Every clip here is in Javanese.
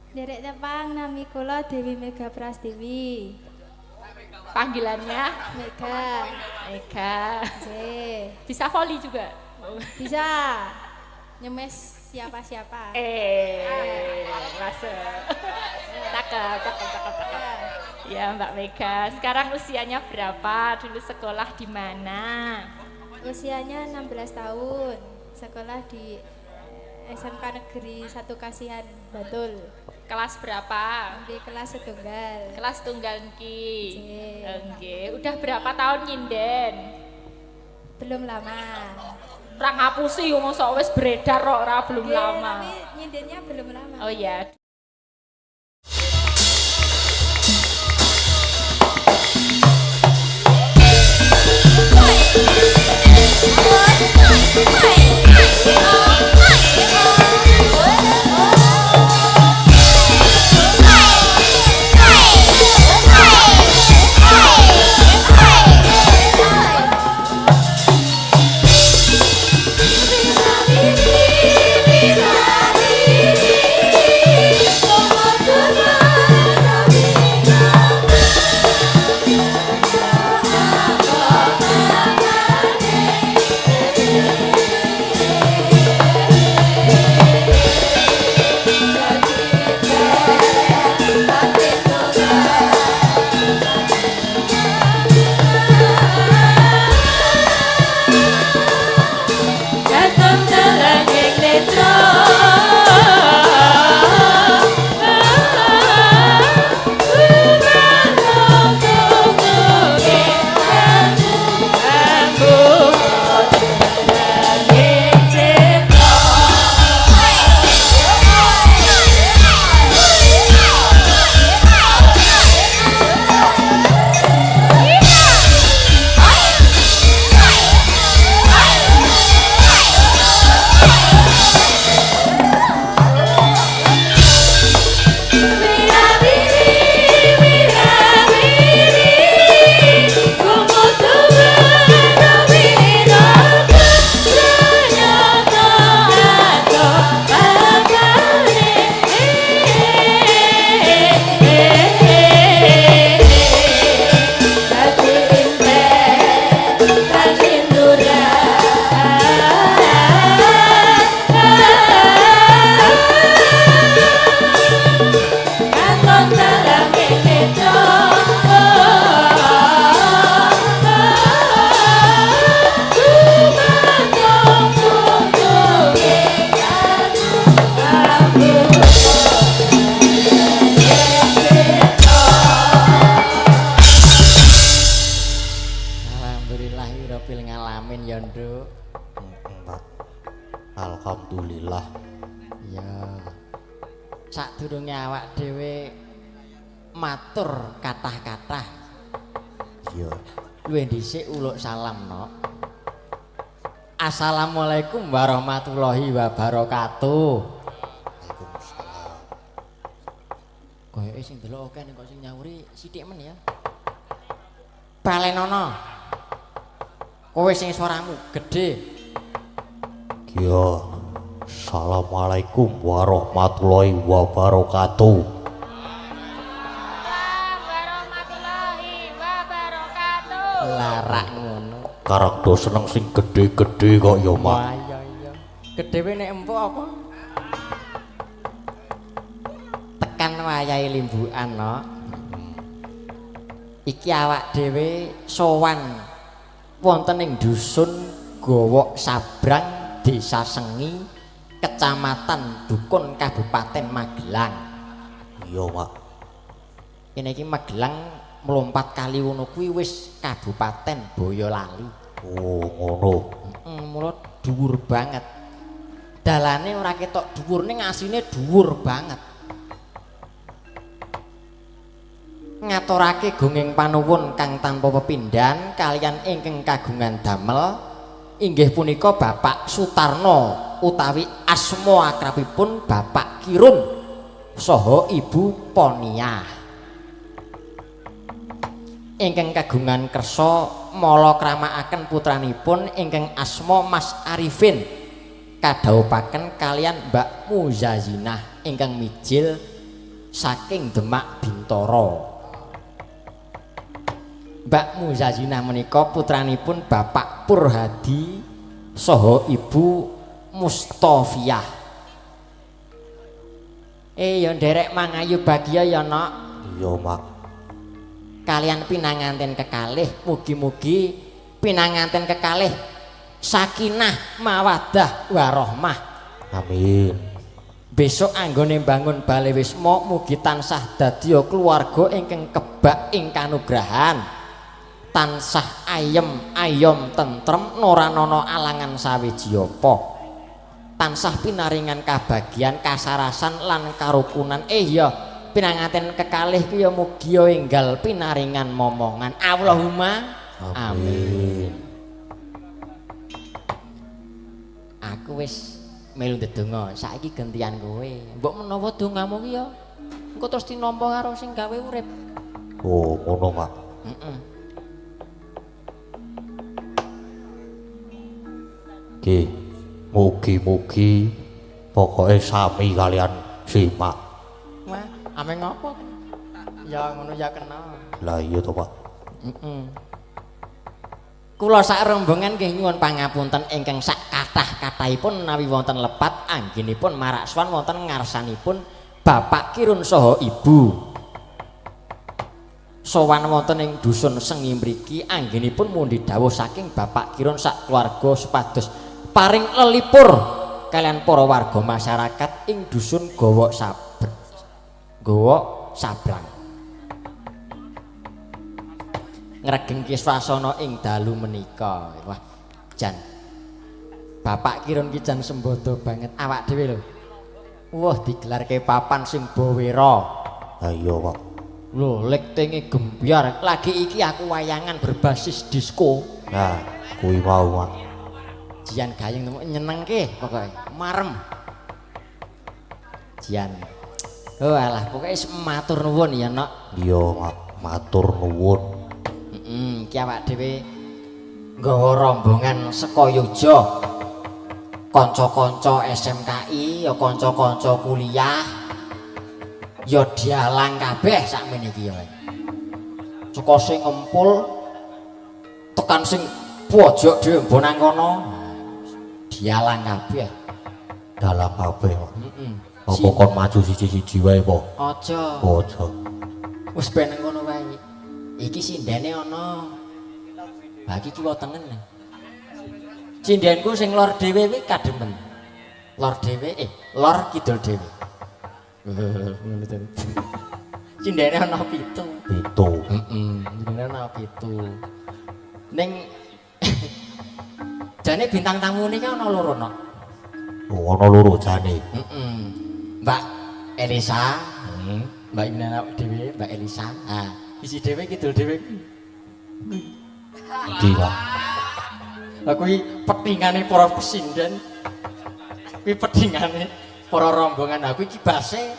Derek Tepang, nami kula Dewi Mega Prastiwi. Panggilannya Mega. Eka. J. Bisa volley juga. Bisa. Nyemes siapa-siapa. Masuk. Cakep. Ya Mbak Mega, sekarang usianya berapa? Dulu sekolah di mana? Usianya 16 tahun. Sekolah di SMK Negeri 1 Kasihan Bantul. Kelas berapa? Di kelas setunggal. Kelas tunggal niki. Nggih. Udah berapa tahun nyinden? Belum lama. Ra ngapusi mosok wis beredar kok ora belum lama. Tapi nyindennya belum lama. Oh iya. Alhamdulillah. Ya. Sadurunge awak dhewe matur kathah-kathah. Iya. Luwih dhisik uluk salam, Nok. Assalamualaikum warahmatullahi wabarakatuh. Waalaikumsalam. Koyoke sing delok akeh ning kok sing nyauri sithik men ya. Balenono. Kowe sing suaramu gedhe. Iya. Assalamualaikum warahmatullahi wabarakatuh. Warahmatullahi wabarakatuh. Larak ngono. Karakter seneng sing gede-gede kok ya, Mak. Wah, iya. Gedhewe nek empuk apa? Tekan wayahe limbukan, no. Iki awak dhewe sowan wonten ing dusun Gowok Sabrang, Desa Sengi, Kecamatan Dukun, Kabupaten Magelang. Iya, Mak. Kene iki Magelang mlompat kali ngono kuwi wis Kabupaten Boyolali. Oh, ngono. Mula dhuwur banget. Dalane ora ketok dhuwur ning asine dhuwur banget. Ngaturake gunging panuwun kang tanpa pepindhan kaliyan ingkang kagungan damel inggih punika Bapak Sutarno utawi asma akrabipun Bapak Kirun saha Ibu Ponia. Ingkang kagungan kersa mala kramakaken putranipun ingkang asma Mas Arifin kadhawuhaken kaliyan Mbak Muzazinah ingkang mijil saking Demak Bintara. Mbak Muzazina menika putranipun Bapak Purhadi saha Ibu Mustofiyah. Ya nderek mangayu bahagia ya Nok. Iya mak. Kalian pinanganten kekalih, mugi-mugi pinanganten kekalih sakinah mawaddah warahmah. Amin. Besok anggone bangun Bale Wisma mugi tansah dadya keluarga ingkang kebak ing kanugrahan, tansah ayem ayom tentrem noranono alangan sawiji apa, tansah pinaringan kabagian kasarasan lan karukunan. Ya pinanganten kekalih ku ya mugi ya enggal pinaringan momongan. Allahumma amin. Aku wis melu ndedonga, saiki gantian kowe. Mbok menawa dongamu ki ya engko terus tinampa karo sing gawe urip. Oh, ngono mak. Ki, mugi-mugi pokoke sami kalian simak. Wah, ame ngopo? Ya ngono ya kena. Lah iya to, Pak. Kula sak rombongan nggih nyuwun pangapunten ingkang sak kathah-kathahipun menawi wonten lepat anggenipun marak swan wonten ngarsanipun Bapak Kirun saha Ibu. Sowan wonten ing dusun Sengi mriki anggenipun mundi dawuh saking Bapak Kirun sak keluarga supados paring lelipur kalian para warga masyarakat ing dusun Gawa Sablang. Ngregengke swasana ing dalu menika. Wah, jan Bapak Kirun ki jan sembodo banget awak dhewe lho. Wah, digelarke papan sing bawera. Ha iya, Pak. Lho, lek tenge gembyar. Lagi iki aku wayangan berbasis disco. Nah, kuwi mau, Mak. Jian gayeng nyenengke pokoke. Marem. Jian. Oh alah, pokoke matur nuwun ya, Nok. Iya, Mak. Matur nuwun. Ki awak dhewe nggawa rombongan saka Yogya. Kanca-kanca SMKI, ya kanca-kanca kuliah. Ya dialang kabeh sakmene iki ya. Saka sing ngempul tekan sing pojok dhewe mbonang kono. Dialang kabeh. Dalam kabeh, Mak. Apa kon maju siji-siji wae, Po? Aja. Aja. Wis ben ngono wae. Iki sindene ana. Bagi kiwa tengen. Sindenku sing lor dhewe kuwi kademen. Lor dhewe lor kidul dhewe. Ngono to. Sindene ana 7. 7. Sindene ana 7. Ning jane bintang tamune ki ana 2 nok. Oh, ana 2 jane. Mbak Elisa, Mbak ini anak dhewe, Mbak Elisa. Ah, isi dhewe kidul dhewe. Gila. Aku iki petingane para pesinden. Kuwi petingane para rombongan aku iki base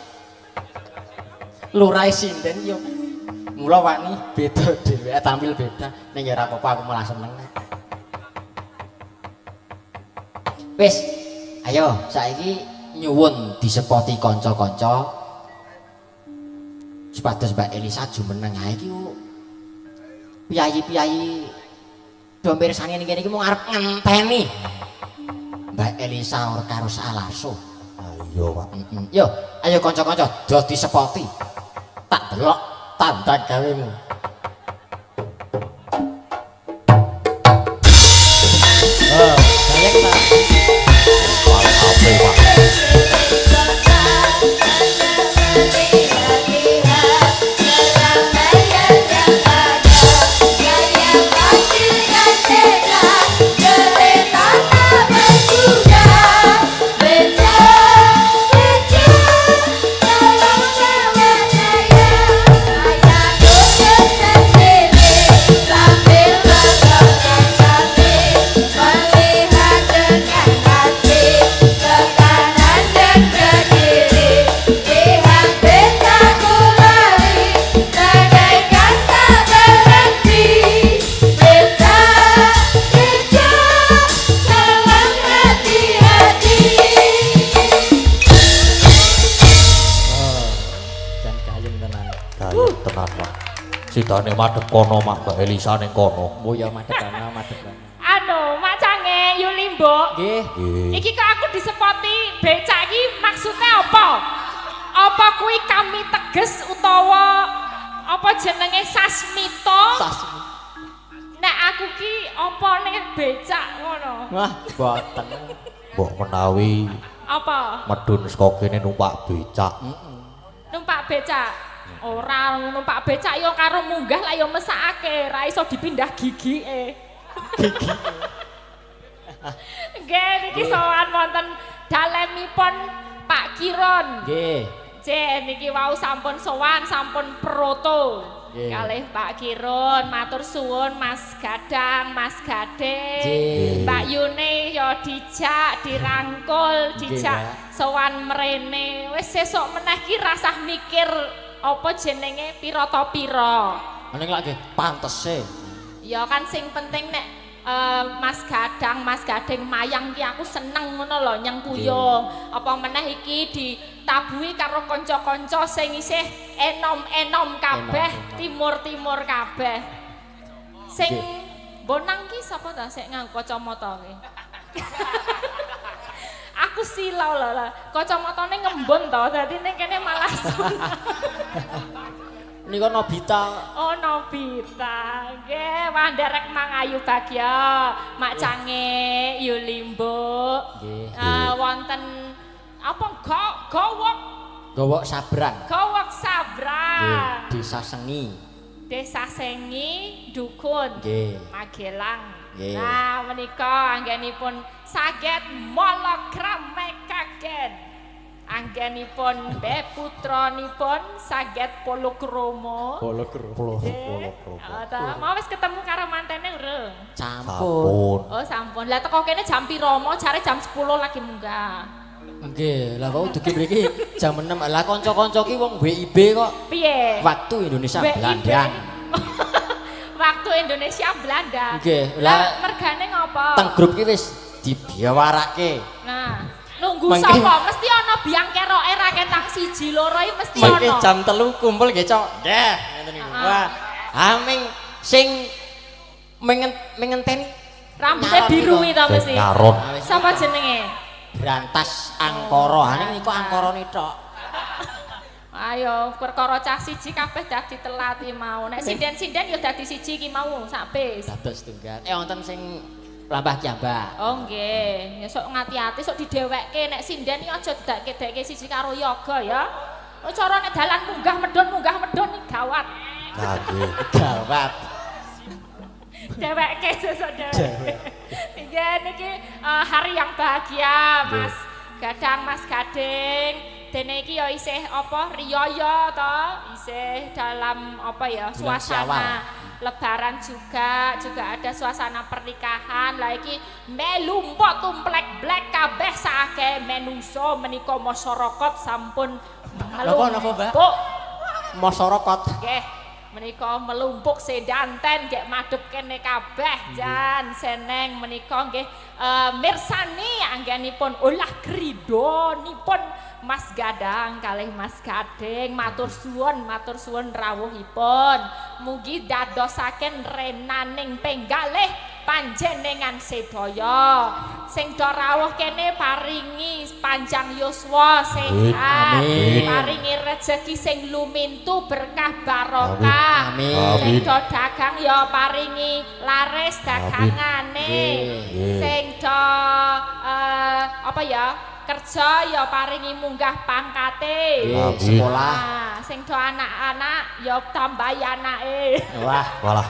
lurahe sinden ya. Mula wani beda dhewe, tampil beda. Ning ya ora apa-apa aku malah seneng. Wis, ayo saiki nyuwun disepoti kanca-kanca supados Mbak Elisa jumeneng ae iki piyayi-piyayi do mirsani ning kene iki mung arep ngenteni Mbak Elisa ora karo salaso. Iya, Pak. Yo, ayo kanca-kanca do disepoti. Tak delok tanda gawemu. Oh, sayang ta. Malah kabeh, Pak. Saya tenan Pak. Sidane madhep kono Mak Mbak Elisa ning kono. Oh ya madhep ana, madhep ana. Anu, Mak Cange, Yuli Mbok. Nggih. Nggih. Iki kok aku disepoti becak iki maksudnya apa? Apa kuwi kami teges utawa apa jenenge sasmita? Sasmi. Nek aku ki apa nek becak ngono? Wah, boten. Mbok menawi Apa? medun saka kene numpak becak. Numpak becak. Ora numpak becak yo karo munggah lah yo mesakake, ra iso dipindah gigike. Nggih niki sowan wonten dalemipun Pak Kiron. Nggih. Cek niki wau sampun sowan, sampun proto. Nggih. Kalih Pak Kiron, matur suwun Mas Gadang, Mas Gade. Nggih. Mbak Yune yo dijak, dirangkul, Nggih, dijak Mbak. sowan mrene. Wis sesuk meneh ki rasah mikir apa jenenge pira ta pira. Ning lak nggih pantese. Ya kan sing penting nek Mas Gadang, Mas Gading mayang ki aku seneng ngono lho nyengkuyung. Apa meneh iki ditabuhi karo kanca-kanca sing isih enom-enom kabeh, timur-timur kabeh. Sing bonang ki sapa ta sik nganggo kacamata ki? Aku silau lho, kacamatane ngembun to, dadi ning kene malah Nika Nobita. Oh Nobita, nggih wanderek Mang Ayu Bagya, Mak Cange, Yuli Mbok. Nggih. Wonten apa gowok Gowok sabrang. gowok Nggih, sabrang. Desa Sengi. Desa Sengi, Dukun, Nggih. Magelang. Nggih. Nah menika anggenipun saged mologram mekaken. Anggenipun Be putranipun saged Polokromo. Polokro. Mau wis ketemu karo mantene urung? Campur. Sampun. Oh sampun. Lah teko kene jam piro mo? Jare jam 10 lagi munggah. Nggih, lah kok dugi mriki jam 6. Lah kanca-kanca ki wong WIB kok. Piye? Waktu Indonesia WIB. Belanda. Waktu Indonesia Belanda. Nggih, Lah lah mergane ngopo? teng grup ki wis dibiawarake. Nah, nunggu Mangke- sapa? Mesti ana biang keroke ra ketang 1 2 iki mesti Mengke ana. jam 3 kumpul nggih, Cok. Nggih, ngoten niku. Wah, aming sing mengenteni Rambutnya nyaron biru niku. itu mesti. Nyaron. Sapa jenenge? Brantas Angkara. Ha niku angkarane tok. Ayo, perkara cah siji kabeh dadi telat iki mau. Nek sinden-sinden ya dadi siji iki mau sapis. Dados tunggal. Wonten sing lambah kiambak. Oh nggih, ya sok ngati-ati sok didewekke nek sinden iki aja didekke siji karo yoga ya. Oh cara nek dalan munggah medun iki gawat. Nah, nggih. Gawat. Dewekke sesuk dewekke. Nggih niki hari yang bahagia Mas Gadang, Mas Gading. Dene iki ya isih apa riyaya to, isih dalam apa ya Bulan suasana lebaran juga ada suasana pernikahan. Lah iki melu mpok tumplek blek kabeh saake menungso menika masyarakat sampun Napa, Mbak? melumpuk. Masyarakat. Nggih, menika melumpuk sedanten nggih madhep kene kabeh jan seneng menika nggih mirsani anggenipun ulah kridonipun Mas Gadang kalih Mas Gading matur suwun rawuhipun mugi dadosaken renaning penggalih panjenengan sedaya sing do rawuh kene paringi panjang yuswa sehat Amin. paringi rejeki sing lumintu berkah barokah Amin. sing do dagang ya paringi laris dagangane Nggih. sing do apa ya kerja ya paringi munggah pangkate. Nggih, Amin. sekolah. Nah, sing do anak-anak ya tambahi anake. Wah, Walah.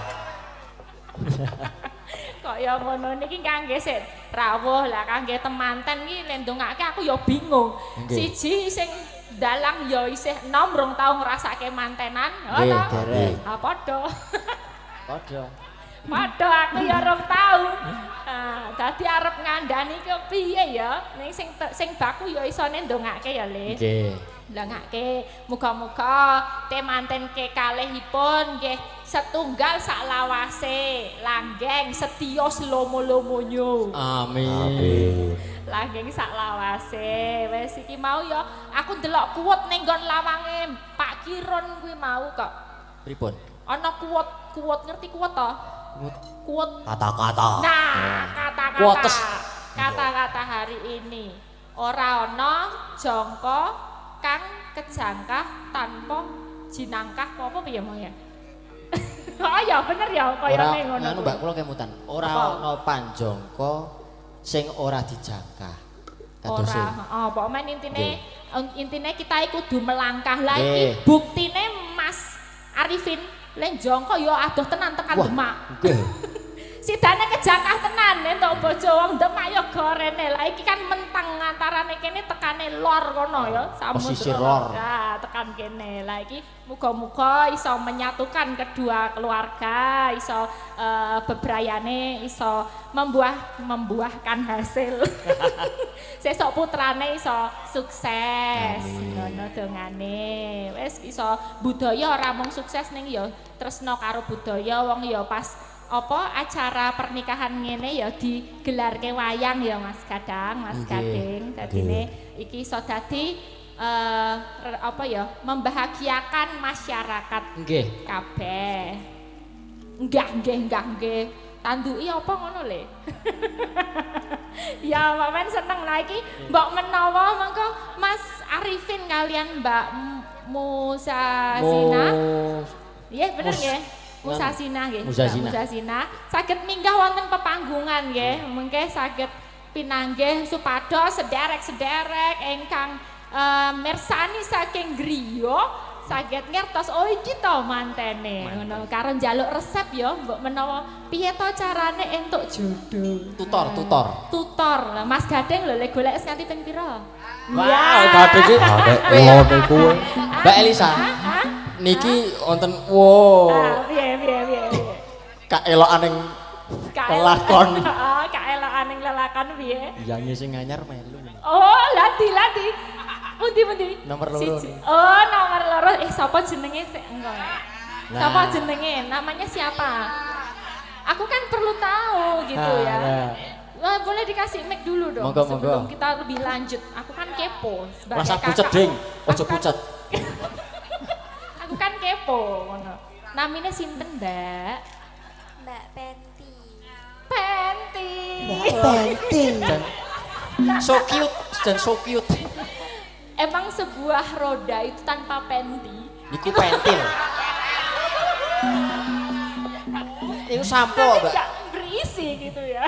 Kok ya ngono niki kangge sik rawuh lah kangge temanten iki le ndongake aku ya bingung. Nggih. Siji sing dalang ya isih enom rong tau ngrasake mantenan. Nggih, Ngono. derek. Ah padha. Padha. Padha aku ya rong tau. Nah, dadi arep ngandani ki piye ya? Ning sing baku ya isone ndongake ya, Le. Nggih. Ndongake muga-muga temanten kekalihipun nggih setunggal sak lawase, langgeng setya slomo-lomonyo. Amin. Amin. Langgeng sak lawase. Wis iki mau ya aku ndelok kuwet ning nggon lawange Pak Kiron kuwi mau kok. Pripun? Ana kuwat ngerti kuwat to? Kuwat. Kata-kata. Nah, kata-kata. Kuwates. Kata-kata hari ini. Ora ana jangka kang kejangkah tanpa jinangkah apa piye mau ya? Oh ya bener ya kaya ngono. Ora Mbak kula kemutan. Ora ana panjangka sing ora dijangkah. Kados ora, heeh, pokoke intine kita kudu melangkah lah iki buktine Mas Arifin lek jangka ya adoh tenan tekan Demak. Nggih. Sidane kejangkah tenan entuk bojo wong Demak ya gorene. Lah iki kan menteng antarane kene tekane lor kono ya, samudra. Ya, tekan kene. Lah iki muga-muga iso menyatukan kedua keluarga, iso bebrayane iso membuahkan hasil. Sesuk putrane iso sukses. Ngono dongane. Wis iso budaya ora mung sukses ning ya tresno karo budaya wong ya pas apa acara pernikahan ngene ya digelarke wayang ya Mas Gadang, Mas Gading. Dadine iki iso dadi apa ya membahagiakan masyarakat nggih kabeh. Nggih. Tanduki apa ngono le. Ya Mbak seneng lah iki mbok menawa mengko Mas Arifin kalian Mbak Musazina. Iya bener nggih. Musazina nggih. Musazina saged minggah wonten pepanggungan nggih. Mengke saged pinanggih supados sederek-sederek ingkang mirsani saking griya saged ngertos oh iki to mantene ngono karo njaluk resep ya mbok menawa piye to carane entuk jodoh. Tutor. Lah Mas Gading lho lek golek nganti ping pira? Wah, Gading iki kula niku. Mbak Elisa. Niki wonten Piye. Kaelokan ning lelakon. Heeh, kaelokan ning lelakon piye? Yang sing anyar melu. Oh, lati. Pundi? Nomor loro. Oh, nomor loro. Sapa jenenge sik engko. Sapa jenenge? Namanya siapa? Aku kan perlu tahu gitu ya. Boleh dikasih mic dulu dong sebelum kita lebih lanjut. Aku kan kepo sebagai rasa pucet ding, ojo pucet. Aku kan kepo ngono. Namine sinten, Mbak? Mbak Penti. So cute. Emang sebuah roda itu tanpa penti? Iku pentil. Iku sampo, Mbak. Enggak berisi gitu ya.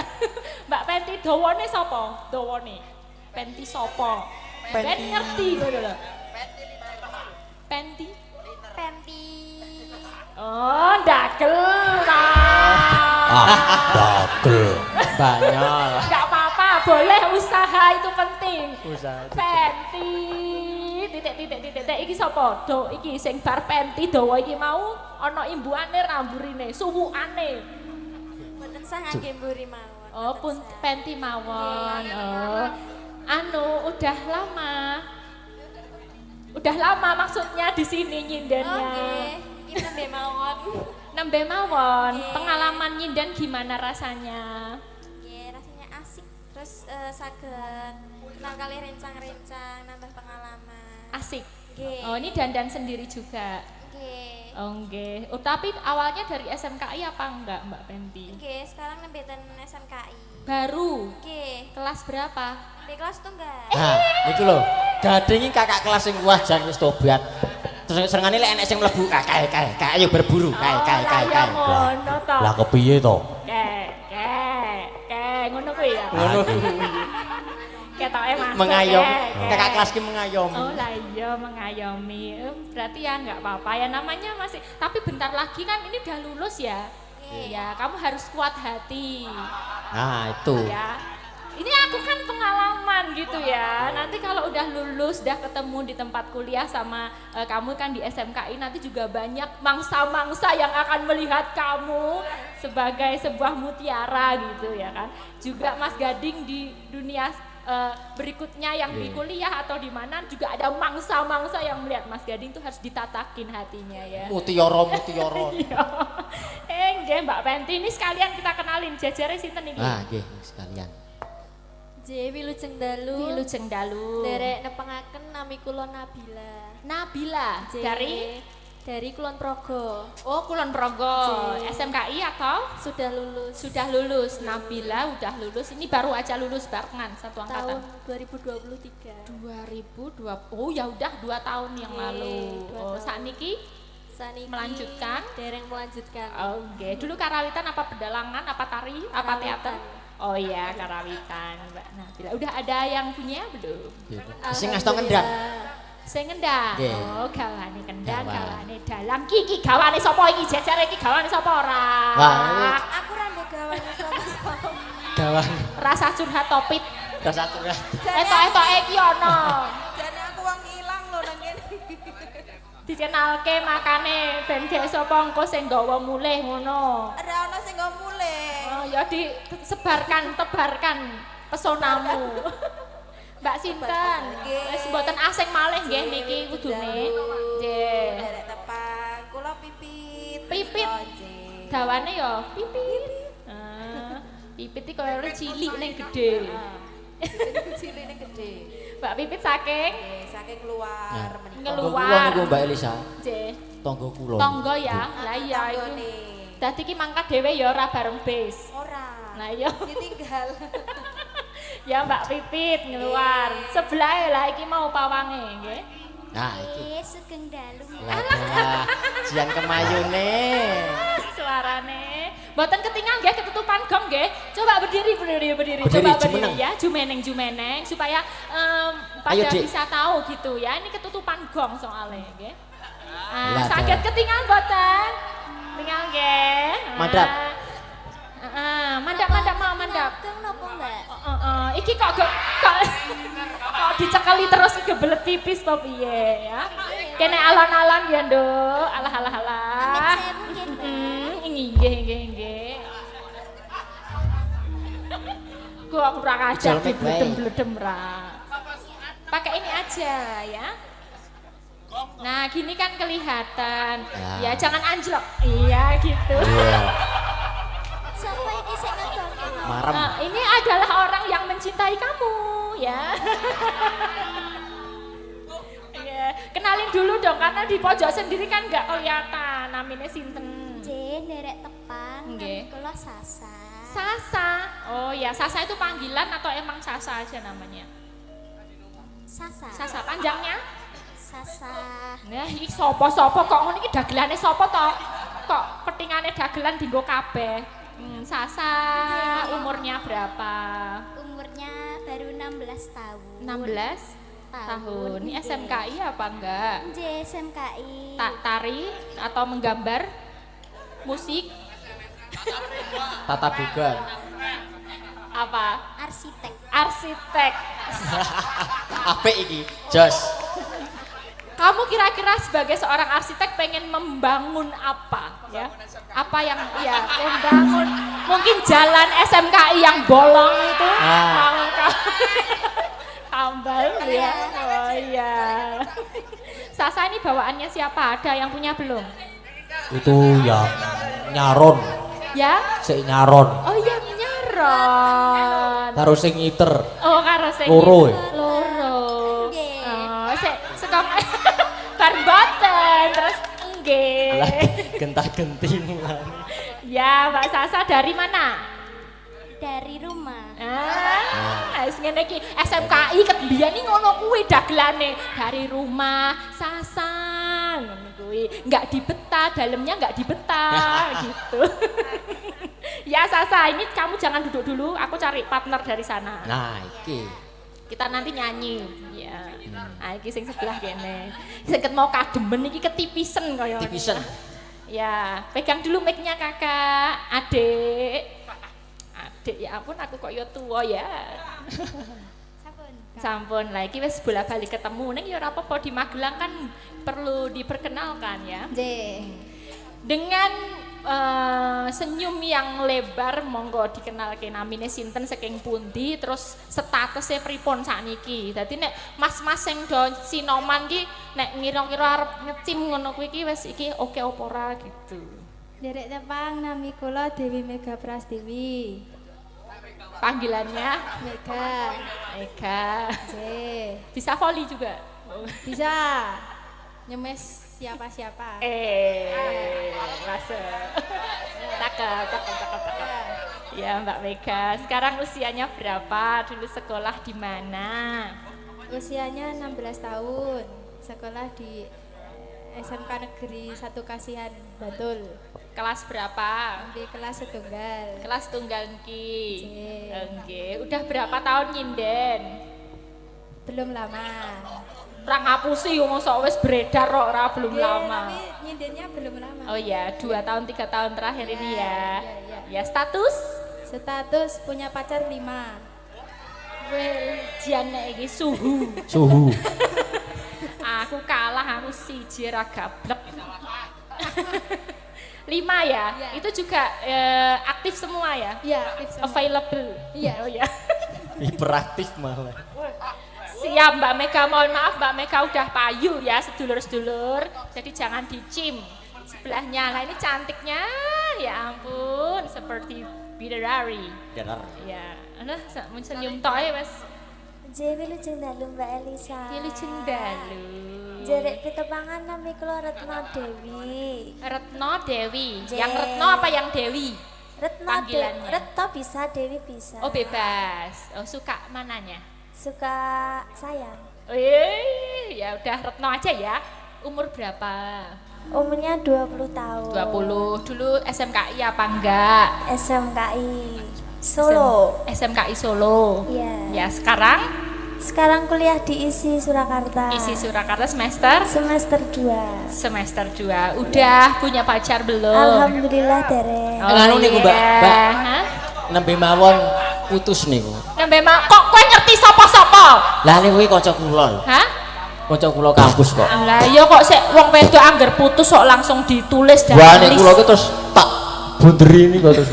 Mbak Penti dawane sapa? Dawane. Penti sapa? Ben ngerti ngono lho. Penti. Oh, dagel lah. Dagel. Banyol. Enggak apa-apa, boleh usaha itu penting. Usaha. Penti. Titik iki sapa? Iki sing bar penti dawa iki mau ana imbuane ramburine, suwukane. Mboten sah ngangge mburi mawon. Oh, pun penti mawon. Oh. Udah lama maksudnya di sini nyindennya. Oke, iki nembe mawon. Nembe mawon. Pengalaman nyinden gimana rasanya? Nggih, rasanya asik. Terus saged kenal kali rencang-rencang, nambah pengalaman. Asik. Nggih. Oh, ini dandan sendiri juga. Nggih. Oh, nggih. Oh, tapi awalnya dari SMKI apa enggak, Mbak Penti? Nggih, sekarang nembe ten SMKI. Baru. Nggih. Kelas berapa? Di kelas tunggal. Nah, niku lho. Gading iki kakak kelas sing wah jan wis tobat. Terus serengane lek enek sing mlebu kae ayo berburu kae. Ngono to. Lah kepiye to? Ngono kuwi ya. Ngono. Ketoke masuk. Mengayom. Kakak kelas ki mengayomi. Oh lah iya mengayomi. Berarti ya enggak apa-apa ya namanya masih tapi bentar lagi kan ini udah lulus ya. Iya, kamu harus kuat hati. Nah, itu. Ya. Ini aku kan pengalaman gitu ya. Nanti kalau udah lulus, udah ketemu di tempat kuliah sama kamu kan di SMKI nanti juga banyak mangsa-mangsa yang akan melihat kamu sebagai sebuah mutiara gitu ya kan. Juga Mas Gading di dunia berikutnya yang di kuliah atau di mana juga ada mangsa-mangsa yang melihat Mas Gading tuh harus ditatakin hatinya ya. Mutiara. Nggih Mbak Penti ini sekalian kita kenalin jajare sinten iki? Nah, nggih sekalian. Wilujeng Dalu. Wilujeng Dalu. Derek nepengaken nami kula Nabila. Nabila J. dari Dari Kulon Progo. Oh, Kulon Progo. J. SMKI atau Sudah lulus. sudah lulus? Nabila udah lulus. Ini baru aja lulus barengan satu angkatan. Tahun 2023. 2020. Oh, ya udah 2 tahun yang lalu. 2 Oh, tahun. saat niki Saniki melanjutkan? Dereng melanjutkan. Oke, dulu karawitan apa pedalangan, apa tari, apa Karawitan. teater? Oh iya, karawitan, Mbak Nabila. Udah ada yang punya belum? Sing asto ngendang. Sing ngendang. Nggih. Oh, gawane kendang, Gawan. gawane dalang. Ki gawane sapa iki? Jejare iki gawane sapa ora? Wah, ini Aku randa gawane sama-sama. gawang Rasa curhat topit. rasa curhat. Etok-etoke iki ana. Jane aku wong ilang lho nang kene. Dikenalke makane ben gek sapa engko sing nggawa mulih ngono. Ora ono sing nggo mulih. Oh, ya disebarkan, tebarkan pesonamu. Mbak Sinten, Nggih. wis mboten asing malih nggih niki kudune. Nggih. Derek tepang, kula pipit. Pipit. Oh, nggih. Dawane ya pipit. Pipit iki koyo cilik ning gedhe. Ciline gede. Mbak Pipit saking Nggih, saking keluar Nah. menika. Ngelu- Kula Keluar. niku Mbak Elisa, nggih. tangga kula. Tangga ya. Lah iya iku. Tanggane. Dadi iki mangkat dhewe ya ora bareng bis. Ora. Lah iya. Ditinggal. Ya Mbak Pipit ngeluar. Sebelah lah iki mau pawange nggih. Nah, iki. Sugeng dalu. Lah, jian kemayune. Suarane mboten ketinggal nggih ketutupan gong nggih. Coba berdiri. Berdiri, Coba jumeneng. berdiri ya, jumeneng supaya pada Ayo, Dik. bisa tahu gitu ya. Ini ketutupan gong soalnya nggih. Lah, Sakit dah. ketinggal mboten? Tinggal nggih. Mandap. Mandap mau mandap. Kang napa, Mbak? Iki kok dicekeli terus kebelet pipis to piye ya. Kene alon-alon ya, Nduk. Alah. Amit sewu nggih, Mbak. Nggih. Gua kurang ajar Ijol mic wae. bledem ra. Pakai ini aja ya. Nah, gini kan kelihatan. Ya. Ya, jangan anjlok. Iya, gitu. Iya, Siapa ini sing ngedong? marem. Nah, ini adalah orang yang mencintai kamu, ya. Ya, kenalin dulu dong karena di pojok sendiri kan nggak kelihatan namanya sinten. Jen derek tepang. Nggih. Kula Sasa. Sasa. Oh ya, Sasa itu panggilan atau emang Sasa aja namanya? Sasa. Sasa panjangnya? Sasa. Nah, iki sapa-sapa kok ngono iki dagelane sapa to? Kok petingane dagelan dienggo kabeh? Sasa umurnya berapa? Umurnya baru 16 tahun. 16 tahun. Ini Nggih. SMKI apa enggak? Nggih, SMKI. Tari atau menggambar? Musik? Tata boga. Apa? Arsitek. Arsitek. Apik iki, jos. Kamu kira-kira sebagai seorang arsitek pengen membangun apa ya? Apa yang ya membangun mungkin jalan SMKI yang bolong itu Ah. tambal ya. Oh iya. Sasa ini bawaannya siapa? Ada yang punya belum? Itu yang nyaron, Ya? sik nyaron. Oh yang nyaron. Karo sing ngiter. Oh karo sing Loro ya? Loro. Nggih. Oh, sik sekam bar boten terus Lah, nggih. gentah-genting. Ya, Mbak Sasa dari mana? Dari rumah. Wis ngene iki SMKI ket mbiyen iki ngono kuwi dagelane dari rumah Sasan ngono kuwi. Enggak dibeta, dalamnya enggak dibeta gitu. Ya Sasa, ini kamu jangan duduk dulu, aku cari partner dari sana. Nah, iki. Kita nanti nyanyi. Ya. Nah, iki sing sebelah kene. Seket mau kademen iki ketipisen kaya. Tipisen. Ya, pegang dulu mic-nya Kakak, Adik. Adik ya ampun aku kok ya tua ya. Sampun. Sampun lah iki wis bolak-balik ketemu ning ya ora apa-apa di Magelang kan perlu diperkenalkan ya. Nggih. Dengan senyum yang lebar monggo dikenalke namine sinten saking pundi terus statusnya pripun sakniki. Dadi nek mas-mas sing do sinoman ki nek ngira-kira arep ngecim ngono kuwi iki wis iki oke apa ora gitu. Derek tepang nami kula Dewi Mega Prastiwi. Panggilannya Mega. Eka. J. Bisa volley juga. Bisa. nyemes siapa-siapa. Masuk. Cakep. Ya Mbak Mega, sekarang usianya berapa? Dulu sekolah di mana? Usianya 16 tahun. Sekolah di SMK Negeri 1 Kasihan Bantul. Kelas berapa? Di kelas setunggal. Kelas tunggal ki. Nggih. Nggih, udah berapa tahun nyinden? Belum lama. Ora ngapusi mosok wis beredar kok ora belum Nggih, lama. Tapi nyindennya belum lama. Oh ya, 2 tahun 3 tahun terakhir ini ya. Iya. Ya, status? Status punya pacar 5. Well, jane iki suhu. Suhu. Aku kalah, aku siji ra gablek. 5 ya? Iya. Itu juga aktif semua ya? Iya, aktif sama. Available. Iya. Oh ya. Hiperaktif malah. Siap Mbak Mega, mohon maaf Mbak Mega udah payu ya sedulur-sedulur. Jadi jangan dicim sebelahnya. Nah ini cantiknya, ya ampun, seperti bidadari. Ya, senyum toy mas. Jewi lujeng dalu Mbak Elisa. Kili cendalu. Jerek pitepangan nami kula Retno Dewi. Retno Dewi. J. Yang Retno apa yang Dewi? Retno Panggilannya. Retno bisa, Dewi bisa. Oh bebas. Oh suka mananya? Suka sayang. Ya udah Retno aja ya. Umur berapa? Umurnya 20 tahun. 20. Dulu SMKI apa enggak? SMKI Solo. SMKI Solo. Iya. Ya sekarang Sekarang kuliah di ISI Surakarta. isi Surakarta semester Semester 2. semester 2. Udah punya pacar belum? Alhamdulillah dereng. Anu niku, Mbak. Mbak. Hah? Nembe mawon putus niku. Nembe kok kowe ngerti sapa-sapa? Lah niku kanca kula. Hah? Kanca kula kampus kok. Lah iya kok sik wong wedok angger putus kok langsung ditulis dan Wah tulis. niku kula ki terus tak bunderi niku terus.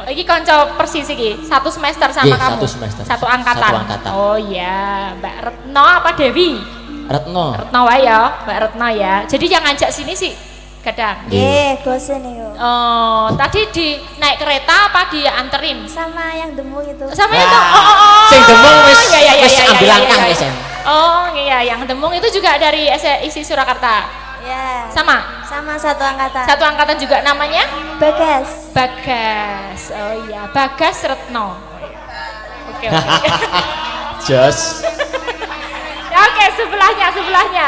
Iki kanca persis iki, satu semester sama Iya, kamu. satu semester. Satu angkatan. Satu angkatan. Oh iya, Mbak Retno apa Dewi? Retno. Retno wae ya, Mbak Retno ya. Jadi yang ngajak sini sih Gadang. Nggih, bosen niku. Oh, tadi di naik kereta apa dianterin? Sama yang demu itu. Sama Wah, itu. sing demung wis Iya, wis ambil langkah iya. wis. Oh iya, yang demung itu juga dari ISI Surakarta. Ya. Sama. Sama satu angkatan. Satu angkatan juga namanya Bagas. Bagas. Oh iya, Bagas Retno. Oke. Jos. Ya, oke, sebelahnya.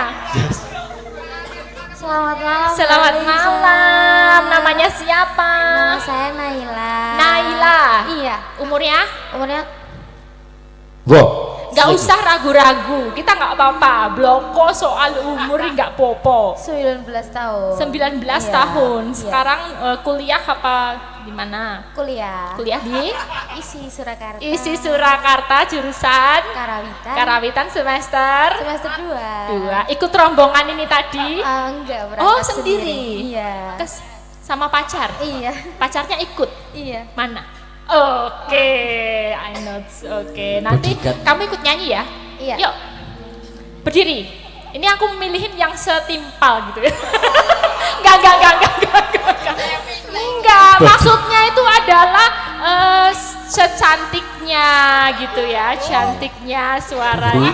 Selamat malam. Selamat Mbak Elisa. malam. Namanya siapa? Nama saya Naila. Naila. Iya. Umurnya? Umurnya Wow. Nggak usah ragu-ragu. Kita nggak apa-apa. Bloko soal umur nggak popo. 19 tahun. 19 Iya, tahun. iya. Sekarang kuliah apa di mana? Kuliah. Kuliah di ISI Surakarta. ISI Surakarta jurusan Karawitan. Karawitan semester Semester 2. 2. Ikut rombongan ini tadi. Enggak, berangkat Oh, sendiri. Iya. Sama pacar. Iya. Pacarnya ikut. Iya. Mana? Oke, I know. Oke, nanti Bodyguard. kamu ikut nyanyi ya? Iya. Yuk, berdiri. Ini aku memilihin yang setimpal gitu ya. Enggak. Enggak, maksudnya itu adalah secantiknya gitu ya, cantiknya suaranya.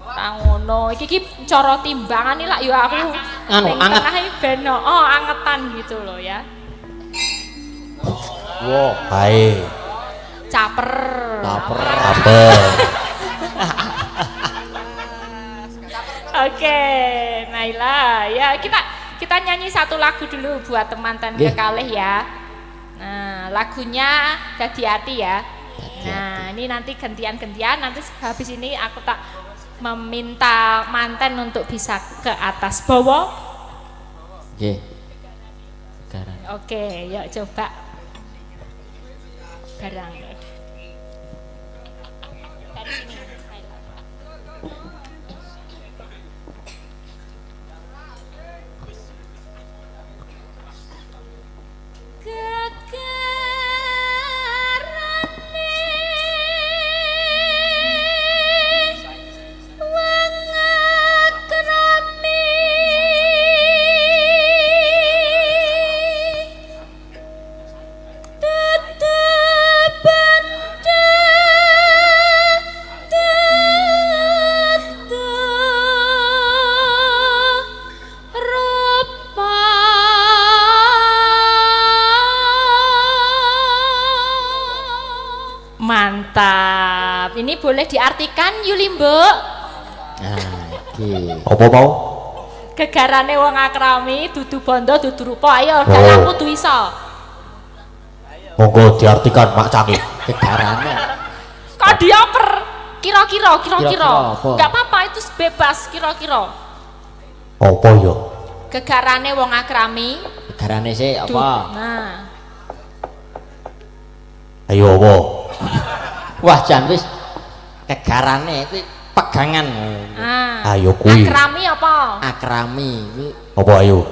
Tangono, iki coro timbangan nih lah, yo aku Anu, ning anget. tengah iki beno, oh angetan gitu loh ya. Wow, baik. Caper. Apa? Oke, Naila, ya kita nyanyi satu lagu dulu buat teman-teman Nggih. kekalih ya. Nah, lagunya Dadi Hati ya. Nah, ini nanti gantian-gantian, nanti habis ini aku tak meminta manten untuk bisa ke atas bawah. Nggih. Sekarang. Oke, yuk coba. Barang. Dari sini. Tetep benda Ini boleh diartikan Yuli Mbok. Nah, iki. Apa mau? Gegarane wong akrami dudu bondo dudu rupa. Ayo dalamku tuh iso. Monggo diartikan Mak Cangi. Gegarane. Kok dioper? Kira-kira. Kira-kira apa? Enggak apa-apa itu bebas kira-kira. Apa ya? Gegarane wong akrami. Gegarane sih apa? Nah. Ayo apa? Wah, jan wis gegarane kuwi pegangan. Ah. Ayo kuwi. Akrami apa? Akrami kuwi Apa ayo?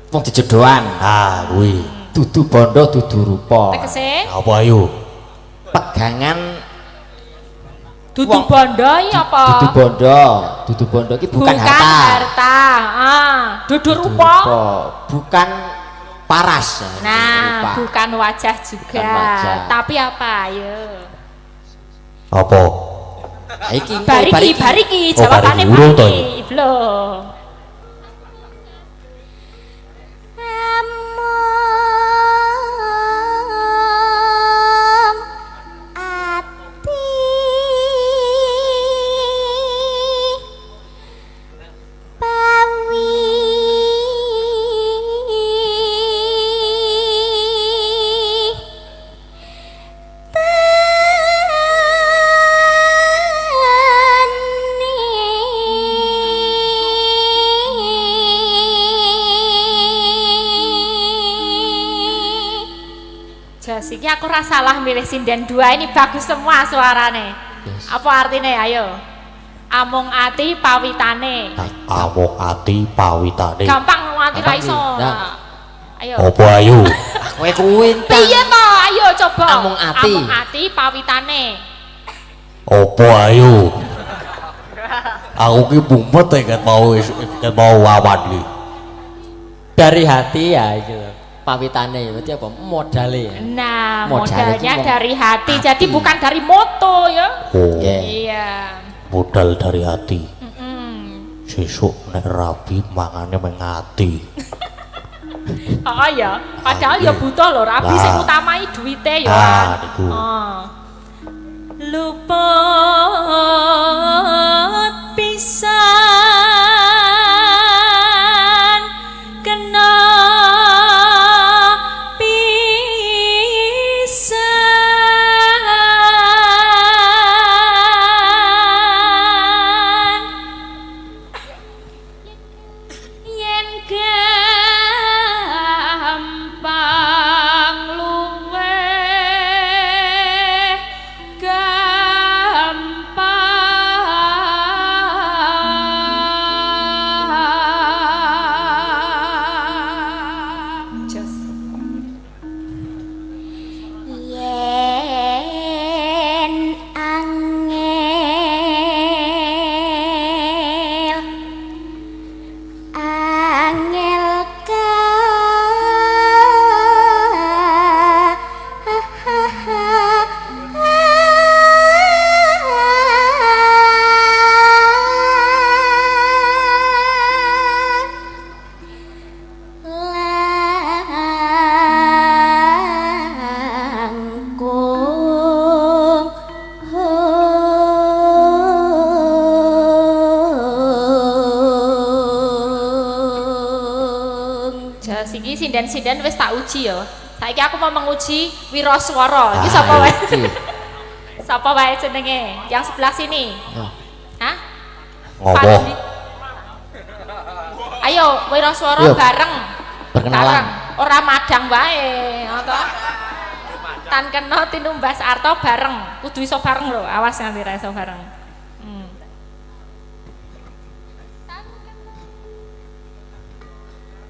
wong dijodohan. Ah, kuwi. Dudu bondo dudu rupa. Tegese Apa ayo? Pegangan dudu Wong- bondo iya apa? Dudu bondo iki bukan harta. Dudu Dudu rupa. bukan paras. Nah, Rupa. bukan wajah juga. Bukan wajah. Tapi apa ayo? Apa? Nah, iki Bariki, Oh, jawabane bariki. Urung to bariki. Belum. Iki aku ora salah milih sinden dua ini bagus semua suarane. Yes. Apa artinya ayo? Amung ati pawitane. Amuk ati pawitane. Gampang nganti ra Gampang iso. iki, nah. Ayo. Apa ayo? Kowe kuwi Piye to? Ayo coba. Amung ati. Amung ati pawitane. Apa ayo? Aku ki mumet ket mau wawan ki. dari hati ya itu pawitane berarti apa modale ya. Nah, Modalnya modalnya itu dari hati. hati. Jadi bukan dari moto ya. Oh, Nggih. Iya. modal dari hati. Mm-mm. Sesuk nek rabi mangane mengati. Oh ya, padahal ya butuh lho, rabi Lah. sing utamai duwite ya. Ah, niku. Oh. Luput pisan kena pisan yen gampang luwe gampang just Yen angel langkung just iki sinden-sinden wis tak uji ya. Saiki aku mau menguji wiraswara. Iki Ah, sapa wae? Iki. Sapa wae jenenge? Yang sebelah sini. Oh. Hah? Ngopo? Fadli. Ayo wiraswara Ayo. bareng. Perkenalan. Bareng. Ora madang wae, ngono. Tan kena tinumbas arto bareng. Kudu iso bareng lho, awas nganti ra iso bareng.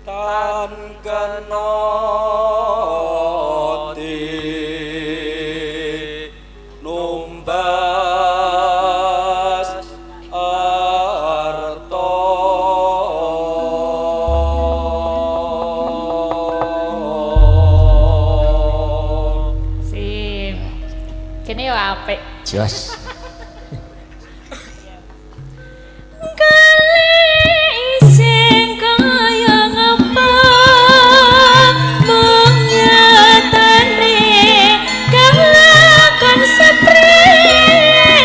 Tan kena numbas arto Sip. Kene yo apik. Jos. Sing kaya ngapa mengyatane kelakon sepriye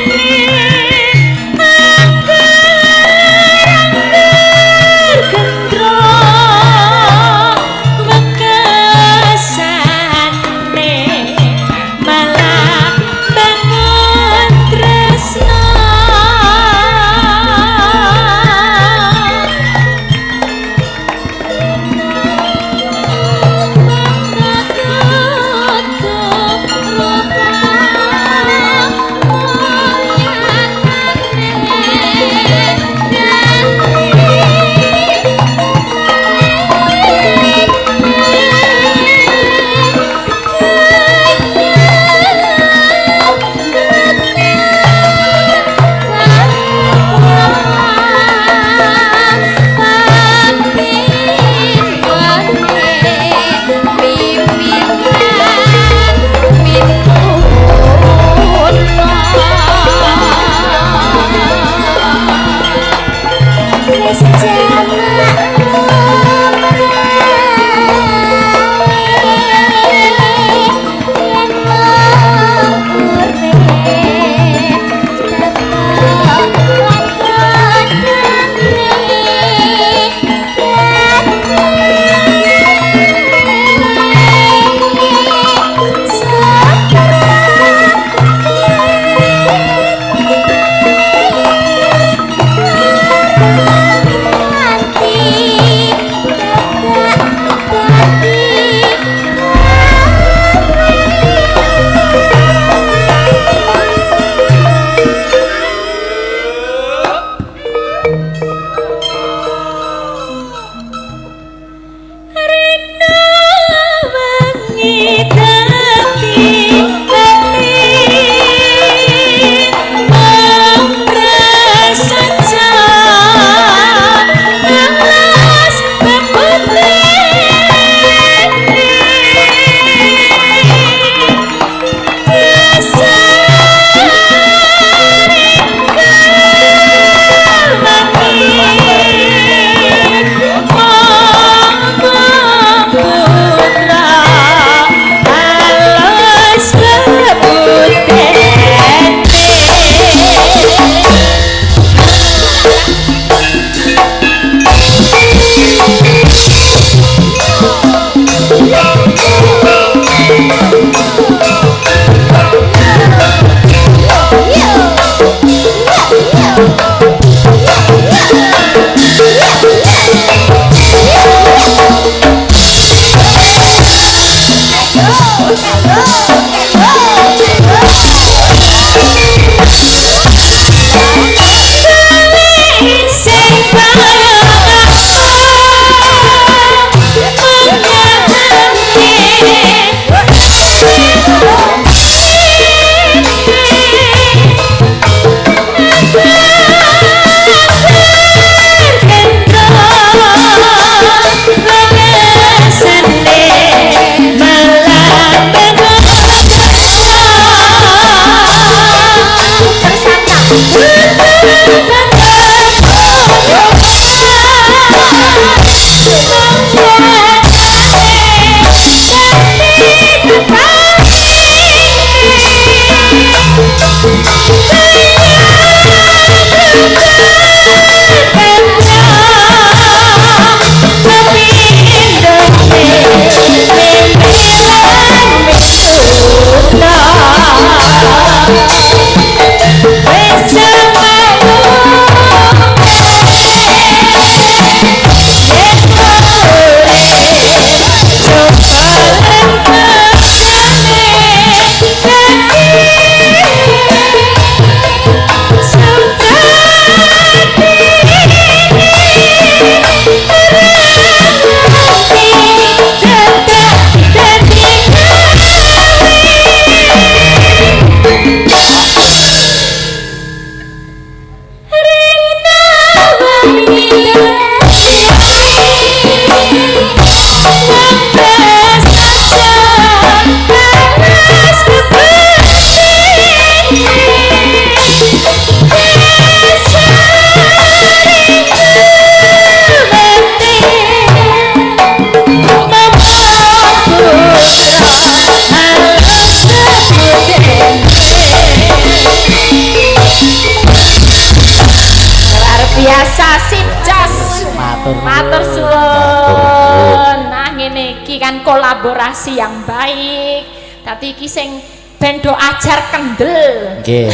Matur suwun. Nah ngene iki kan kolaborasi yang baik. Dadi iki sing bendo ajar kendel. Nggih.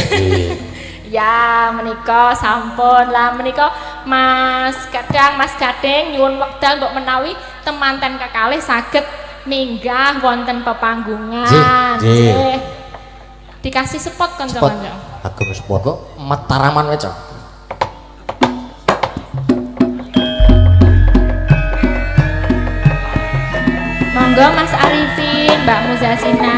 Ya menika sampun lah menika Mas Gadang Mas Gading nyuwun wekdal mbok menawi temanten kekalih saged minggah wonten pepanggungan. Nggih. Dikasih spot kanca-kanca. Agem spot kok Mataraman wae, Cok. Monggo Mas Arifin, Mbak Muzasina.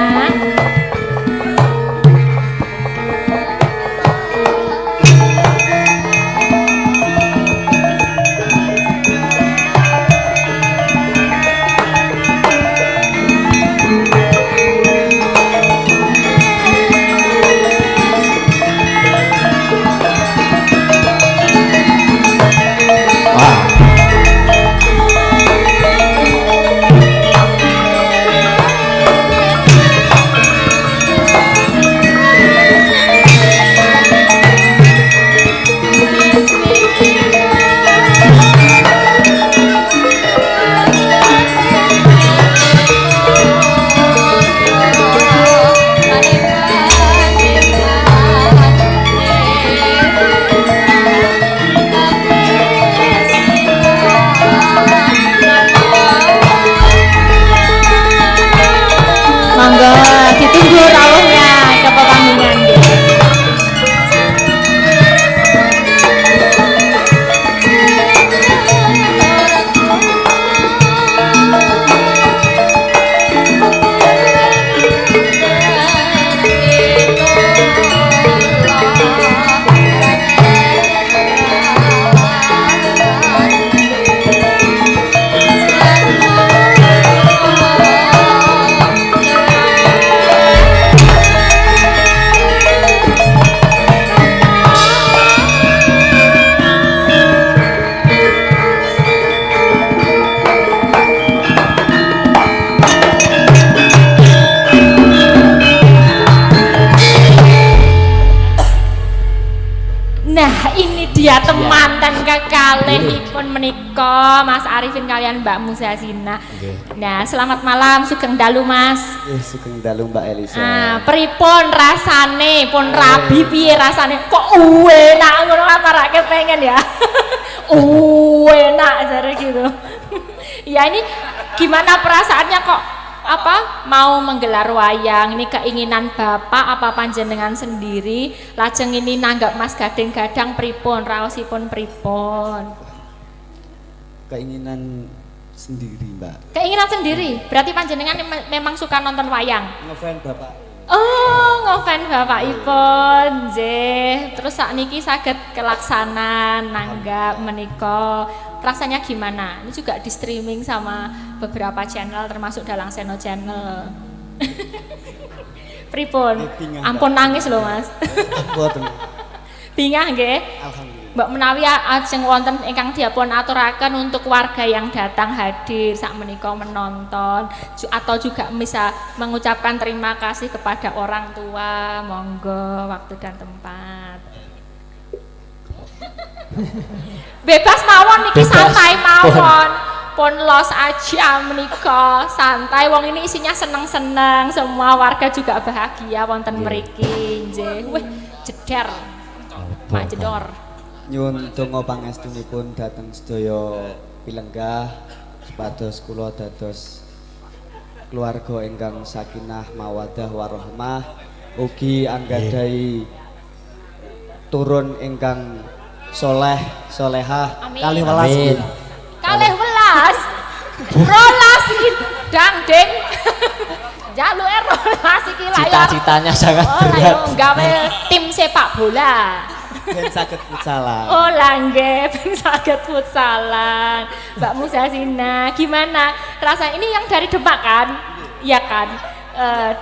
Wah. kekalihipun menika Mas Arifin kalian Mbak Muzazina. Nah, selamat malam, sugeng dalu Mas. Sugeng dalu Mbak Elisa. Pripun rasane, pun rabi piye rasane? Kok enak ngono marake pengen ya. Enak jare gitu. Ya ini gimana perasaannya kok mau menggelar wayang ini keinginan Bapak apa panjenengan sendiri lajeng ini nanggap Mas Gading Gadang pripun raosipun pripun? Keinginan sendiri Mbak. Keinginan sendiri berarti panjenengan memang suka nonton wayang? Ngefan Bapak. Oh ngefan Bapakipun nggih terus sakniki saged kelaksanan nanggap menika rasanya gimana? Ini juga di streaming sama beberapa channel termasuk Dalang Seno Channel. Pripun? Ampun nangis loh Mas. Mboten. Bingah nggih? Alhamdulillah. Mbak menawi ajeng wonten ingkang dipun aturaken untuk warga yang datang hadir sak menika menonton atau juga bisa mengucapkan terima kasih kepada orang tua, monggo waktu dan tempat. Bebas mawon niki santai mawon. Pun los aja menika santai wong ini isinya seneng-seneng semua warga juga bahagia wonten mriki nggih. Wih jeder. Mak jedor. Nyuwun donga pangestunipun dhateng sedaya pilenggah supados kula dados keluarga ingkang sakinah mawaddah warahmah ugi anggadhahi turun ingkang soleh solehah kalih welas. Kalih welas. Rolas iki dangding. Jaluke rolas iki layar. Cita-citanya sangat berat. Gawe tim sepak bola. Ben saged futsalan. Oh langge, ben saged futsalan. Mbak Muzazina, gimana rasanya ini yang dari Demak kan? Iya kan?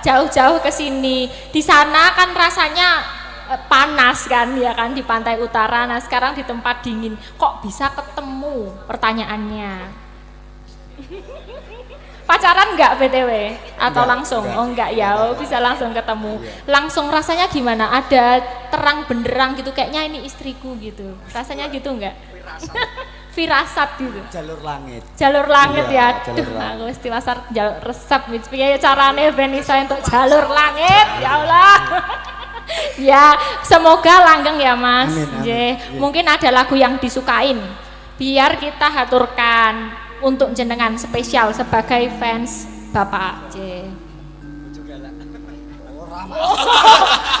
Jauh-jauh ke sini. Di sana kan rasanya panas kan ya kan di pantai utara. Nah sekarang di tempat dingin. Kok bisa ketemu? Pertanyaannya. Pacaran enggak BTW? Atau langsung? Oh enggak ya, oh, bisa langsung ketemu. Langsung rasanya gimana? Ada terang benderang gitu, kayaknya ini istriku gitu. Rasanya gitu enggak? Firasat gitu. Jalur langit. Jalur langit Iya, ya. jalur Duh, langit. aku mesti masar jalur resep. Piye carane ben iso entuk jalur langit? Ya Allah. Ya, semoga langgeng ya Mas. Amin, amin. Nggih. Mungkin ada lagu yang disukain. Biar kita haturkan untuk jenengan spesial sebagai fans Bapak J.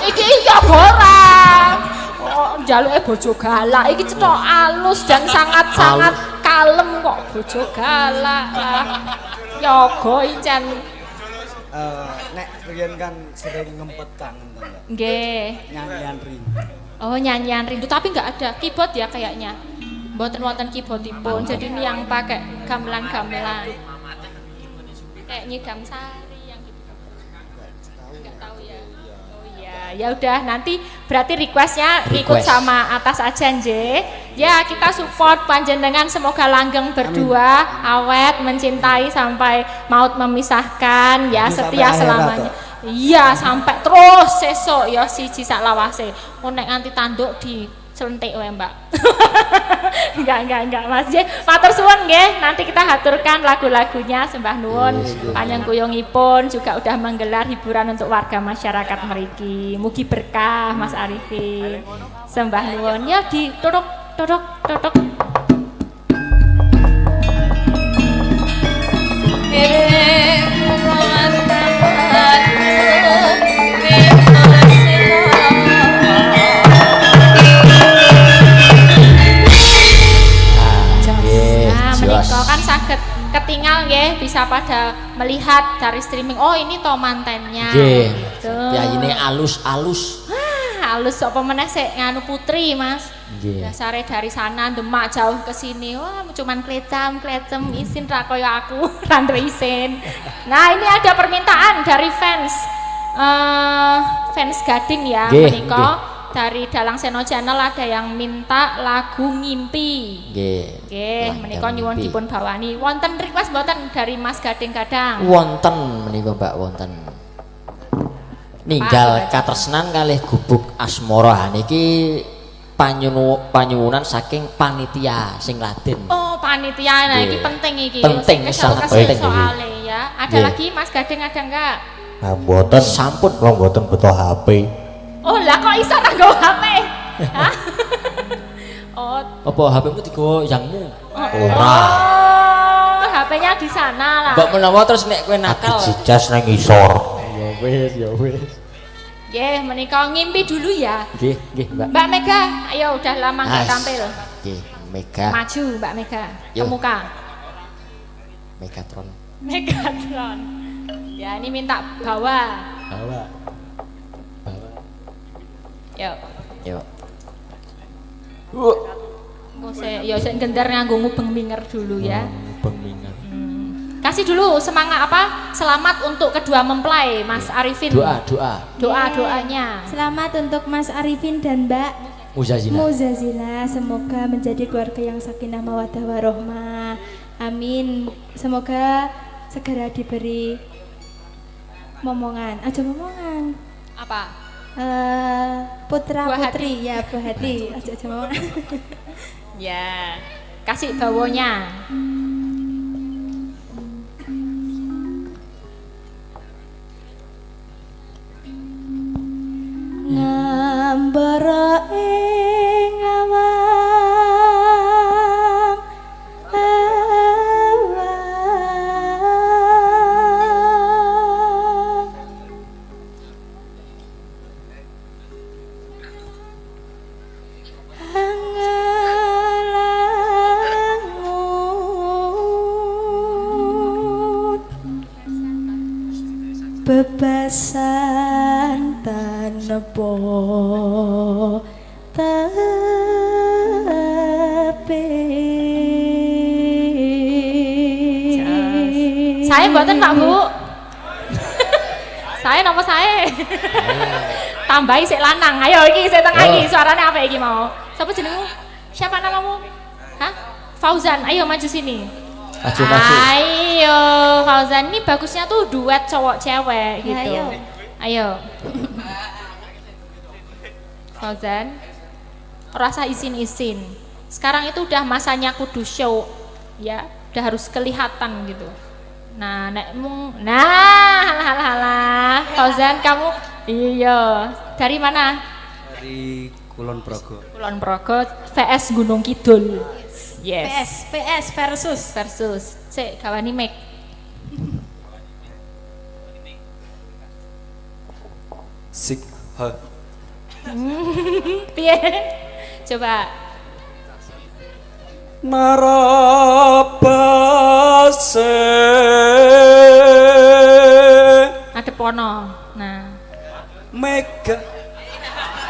Iki iya borang. Oh, jaluke bojo galak. Iki cetok alus dan sangat-sangat kalem kok bojo galak. Yoga ican. Nek riyen kan sering ngempet kangen to, Mbak. Nggih. Nyanyian ring. Oh, nyanyian rindu tapi nggak ada keyboard ya kayaknya. Mboten wonten keyboardipun. Jadi ini yang pakai gamelan-gamelan. Kayak Nyidam Sari yang gitu. Enggak tahu ya. Oh iya, ya udah nanti berarti requestnya ikut sama atas aja nje. Ya kita support panjenengan semoga langgeng berdua, awet mencintai sampai maut memisahkan ya setia selamanya. Iya sampai terus sesok ya siji sak lawase. Nek nganti tanduk di selentik wae Mbak. enggak Mas. Nggih, matur suwun nggih. Nanti kita haturkan lagu-lagunya sembah nuwun panjang kuyungipun juga udah menggelar hiburan untuk warga masyarakat mriki. Mugi berkah Mas Arifin. Sembah nuwun ya di tutuk. Kan saged ketinggal nggih bisa pada melihat dari streaming. Oh ini to mantennya. Nggih. Ya ini alus-alus. Halus apa meneh sik nganu putri Mas. Nggih. Dasare dari sana Demak jauh ke sini. Wah cuman klecam isin ra kaya aku randu isin. Nah ini ada permintaan dari fans Gading ya menika. Dari Dalang Seno Channel ada yang minta lagu Ngimpi. Nggih, menika nyuwun dipun bawani. Wonten request mboten dari Mas Gading Gadang? Wonten menika Mbak, wonten. Ninggal katresnan kalih gubuk asmara niki panyuwunan saking panitia sing Laden. Oh, panitia. Nah, ini Nggih. penting iki. Penting, sangat penting iki. Soalnya ya. Ada Nggih. lagi Mas Gading ada enggak? Nah, mboten Sampun. kula mboten beto HP. Oh, lah kok iso ra nggo HP? Hah? Oh, Apa HP-mu digawa yangmu? Ora. oh, HP-nya di sana lah. Mbok menawa terus nek kowe nakal. Aku jijas nang isor. Ya wis, ya wis. Nggih, menika ngimpi dulu ya. Nggih, nggih, Mbak. Mbak Mega, ayo udah lama nggak As. tampil. Nggih, Mega. Maju Mbak Mega, Yo. ke muka. Megatron. Megatron. Ya, ini minta bawa. Bawa. Yuk. Yuk. Oh, ya sing gendar nganggo ngubeng minger dulu ya. Pemingat. Kasih dulu semangat apa? Selamat untuk kedua mempelai, Mas Arifin. Doa. Doa-doanya. Selamat untuk Mas Arifin dan Mbak Muzazila. Muzazila, semoga menjadi keluarga yang sakinah mawaddah warohmah. Amin. Semoga segera diberi momongan. Aja momongan. Apa? Putra Buah putri ya, buah hati. Aja momongan. Ya. Kasih bawonya. Ngambara ing awang bebasan tanpa tapi Saya buatan Pak Bu. Saya napa saya? Tambahi sik lanang. Ayo iki sik tengah iki suaranya apa iki mau? Siapa jenengmu? Siapa namamu? Hah? Fauzan. Ayo maju sini. Maju. Ayo Fauzan, ini bagusnya tuh duet cowok cewek gitu. Ayo. Ayo. Fauzan, rasa isin-isin. Sekarang itu udah masanya kudu show, ya, udah harus kelihatan gitu. Nah, halah. Fauzan kamu, iya, dari mana? Dari Kulon Progo. Kulon Progo vs Gunung Kidul. Yes. PS Versus. Sik, gawani mic. Sik ha. Piye? Coba. Narabase Adep pono. Nah. Mega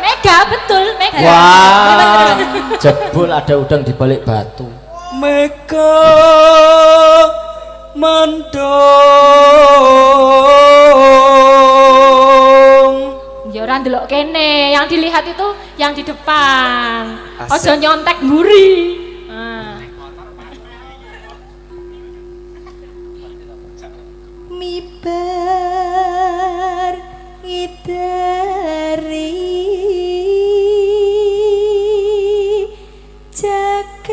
Mega betul, Mega. Wah, jebul ada udang di balik batu. Mega mandong. Ya ora ndelok kene, yang dilihat itu yang di depan. Asik. Ojo nyontek mburi. Nah. mibar ngidari jagat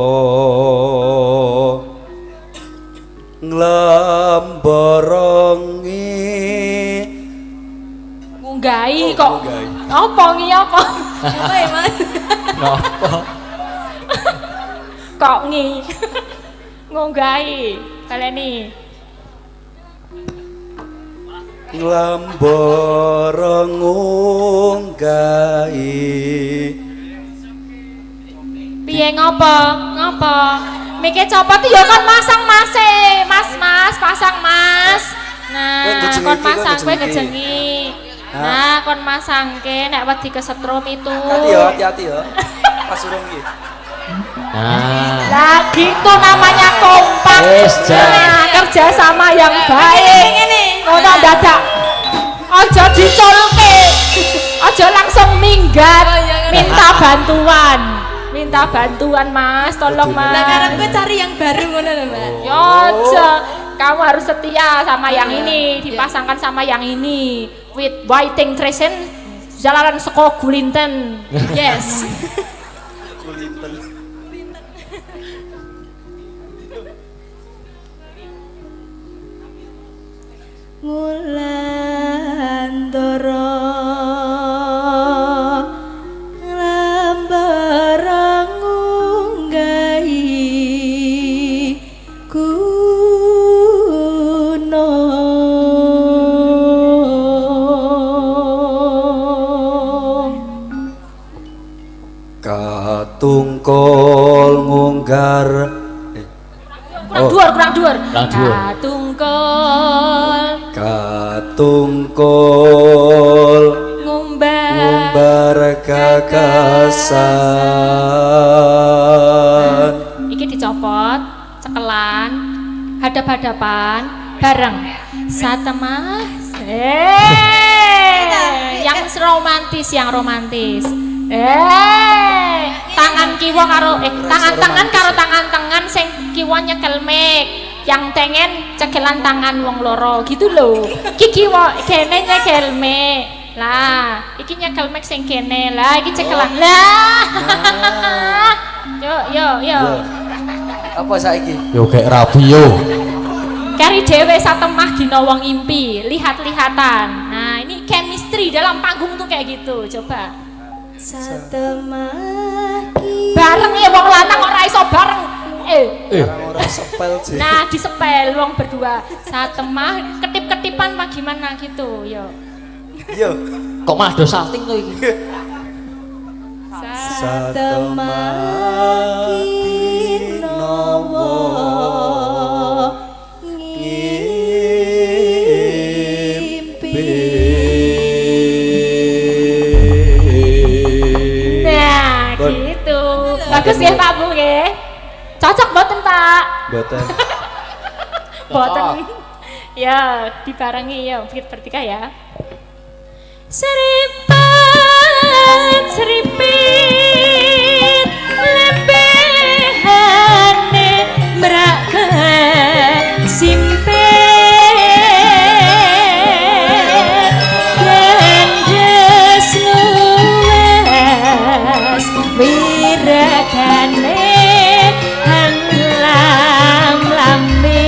Ngulandoro nglambarangi Ngunggahi kok. ngunggahi. Apa ngi apa? apa ya mas? Napa? Kok ngi. Ngunggahi. Kaleni. nglambarang ngunggahi Piye ngopo? Ngopo? Mike copot ya kon masang Mas. Mas, pasang Mas. Nah, Kowe ngejeng kon iki, masang kowe kowe ngejeng ngejengi. Nah, kon masangke nek wedi kesetrum itu. hati-hati ya pas urung iki Nah, Lagi itu namanya kompak. Wes, Jan. Nah, kerja sama yang baik. Ngono dadak. Ojo dicolke. Ojo langsung minggat. Minta bantuan. minta bantuan Mas, tolong Mas. Nah, karena gue cari yang baru ngono lho, Mbak. Ya aja, kamu harus setia sama yang ini, dipasangkan sama yang ini. With Whiting Tresen, jalanan seko Gulinten. Yes. Ngulandara lambarang ngunggahi gunung Katungkol ngunggar Kurang dhuwur. Kurang dhuwur. Katungkol Ngumbar ngumbar gagasan iki dicopot, cekelan, hadap-hadapan, bareng. Satemah. Yang romantis. Tangan kiwa karo tangan karo tangan sing kiwa nyekel mic, yang tengen cekelan tangan wong loro gitu loh. Iki kiwa kene nyekel mic. Lah, iki nyekel mic sing kene. Lah, iki cekelan. Lah. Yo. apa saiki Yo kayak rabi yo. Kari dewe satemah dina wong impi, lihat-lihatan. Nah, ini chemistry dalam panggung tuh kayak gitu. Coba. satemah Bareng ya wong lanang ora iso bareng. orang sepel sih Nah, disepel wong berdua. Satemah ketip-ketipan apa gimana gitu, yo. yo Kok malah do salting to iki? satemah dinawa Nah, gitu. Bagus ya Pak Bu nggih. Cocok boten Pak? boten Boten. Ya, dibarengi ya, bertiga ya. Seripit lembehane merak simpen gendes luwes wirakane lam lambe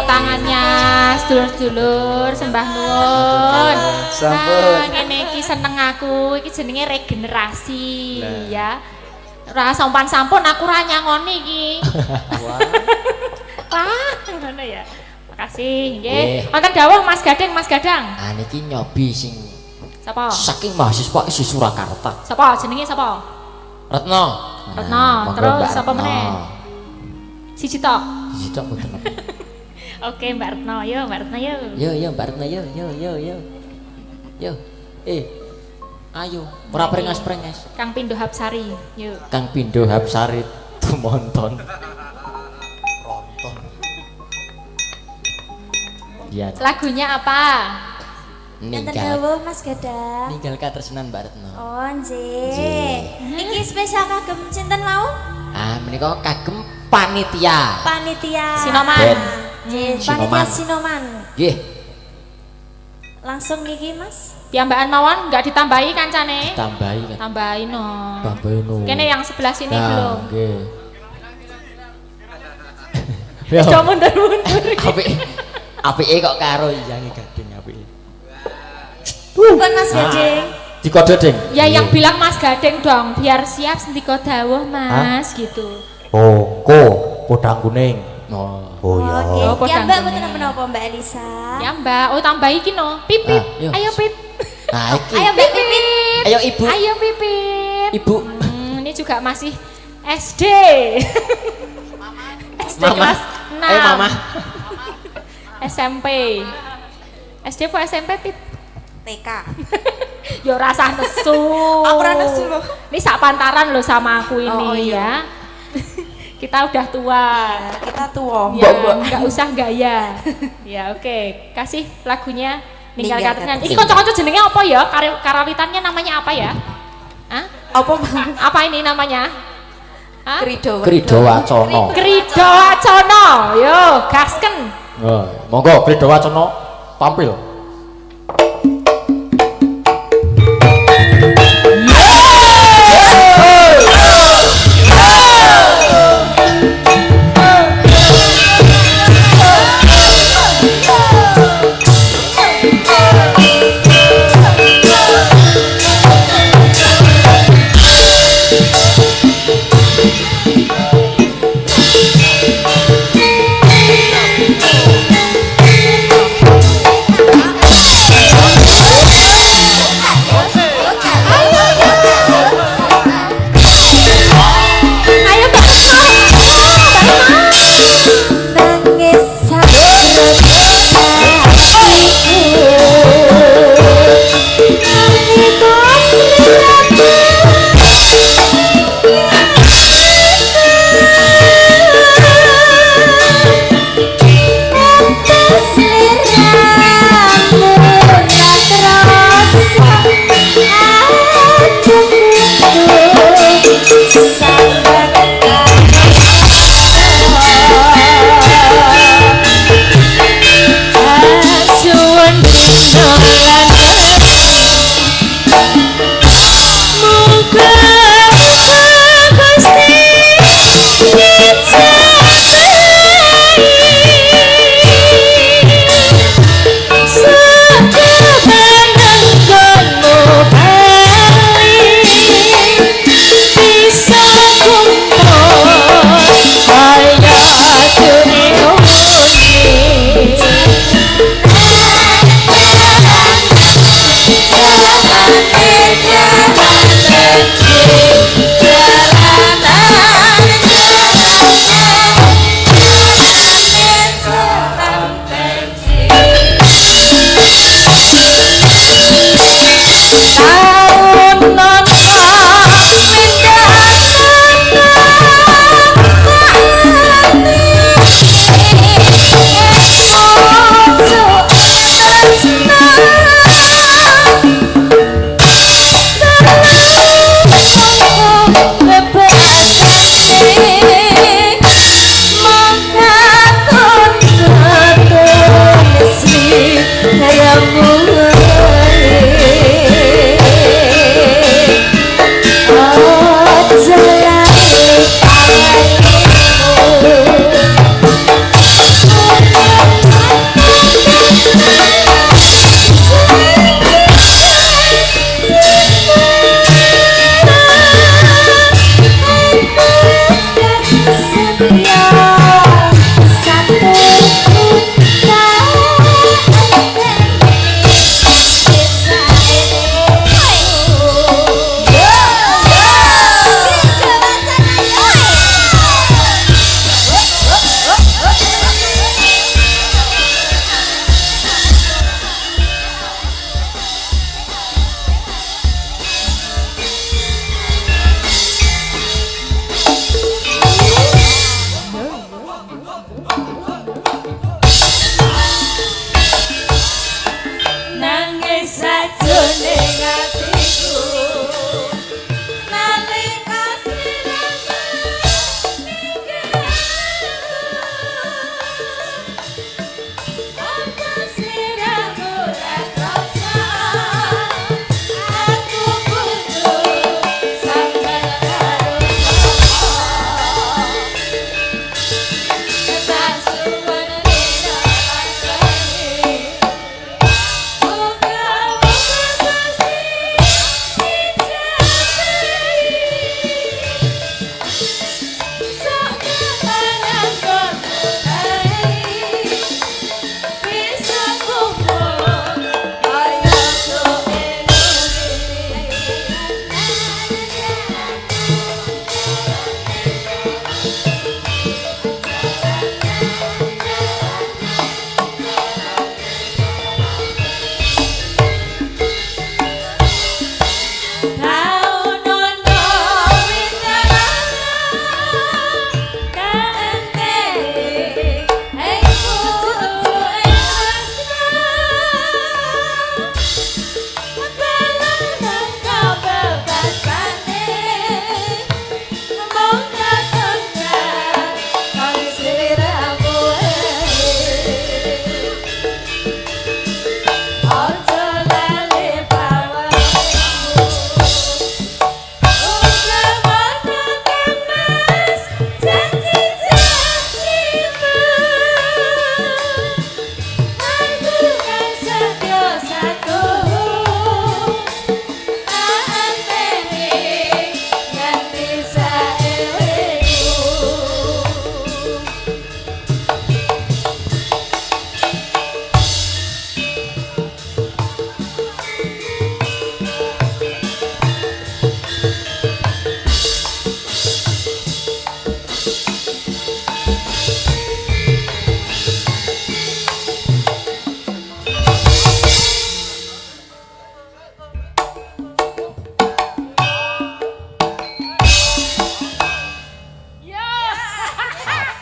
tepuk tangannya sedulur-sedulur sembah nuwun. Sampun. Ngene iki seneng aku, iki jenenge regenerasi ya. Ora sampun aku ra nyangoni iki. Wah, ngono ya. Makasih nggih. Wonten dawuh Mas Gading, Mas Gadang. Ah niki nyobi sing Sapa? saking mahasiswa isi Surakarta. Sapa jenenge sapa? Retno. Retno, monggo terus Mbak sapa Retno. meneh? Siji tok. Siji tok mboten apa. Oke, Mbak Retno, yo Mbak Retno yo. Yo Mbak Retno yo. Yo. Ayo, ora prengas-prengas. Kang Pindo Hapsari, yuk. Kang Pindo Hapsari tumonton. Iya. Lagunya apa? Enten Ninggal. dawuh Mas Gadang. Ninggal katresnan Mbak Retno. Oh, nggih. Iki spesial kagem sinten mau? Ah, menika kagem panitia. Panitia. Sinoman. Ben. Nggih, Sinoman. panitia Sinoman. Nggih, Langsung niki, Mas. Piambaan mawon enggak ditambahi kancane? tambahi kan. Tambahin no. Tambahi no. Kene yang sebelah sini Nah, belum. nggih. Sudah mundur-mundur. Apike kok karo iyange Gading apike. Bukan Mas Gading. Dikode Ding. Ya yang bilang Mas Gading dong, biar siap sendika dawuh Mas gitu. Oh, podang kuning. Oh. Oh ya. Oke. Oh, Ya podang Mbak kuning. mboten menapa Mbak Elisa. Ya Mbak, oh tambahi ki no. Pipit. Ah, yo. Ayo Pip. Nah, iki. Ayo Mbak Pipit. Ayo Ibu. Ayo Pipit. Ibu. Ini juga masih SD. SD Mama. kelas 6. Ayo Mama. SMP. SD apa SMP Pip? TK. Ya rasa nesu. Aku ora nesu loh. Ini sak pantaran loh sama aku ini Oh, iya. ya. Kita udah tua. Kita tua. Ya, nggak usah gaya. Ya oke, kasih lagunya Ninggal Ninggal Katresnan. Ini Katresnan. kocok-kocok jenenge apa ya? Karawitannya namanya apa ya? Hah? Apa Apa ini namanya? Hah? Krido. Krido Wacana. Krido Wacana. Yo, gasken. Oh, monggo Krido Wacana tampil. Ayo Mbak Retno. Nangis sakret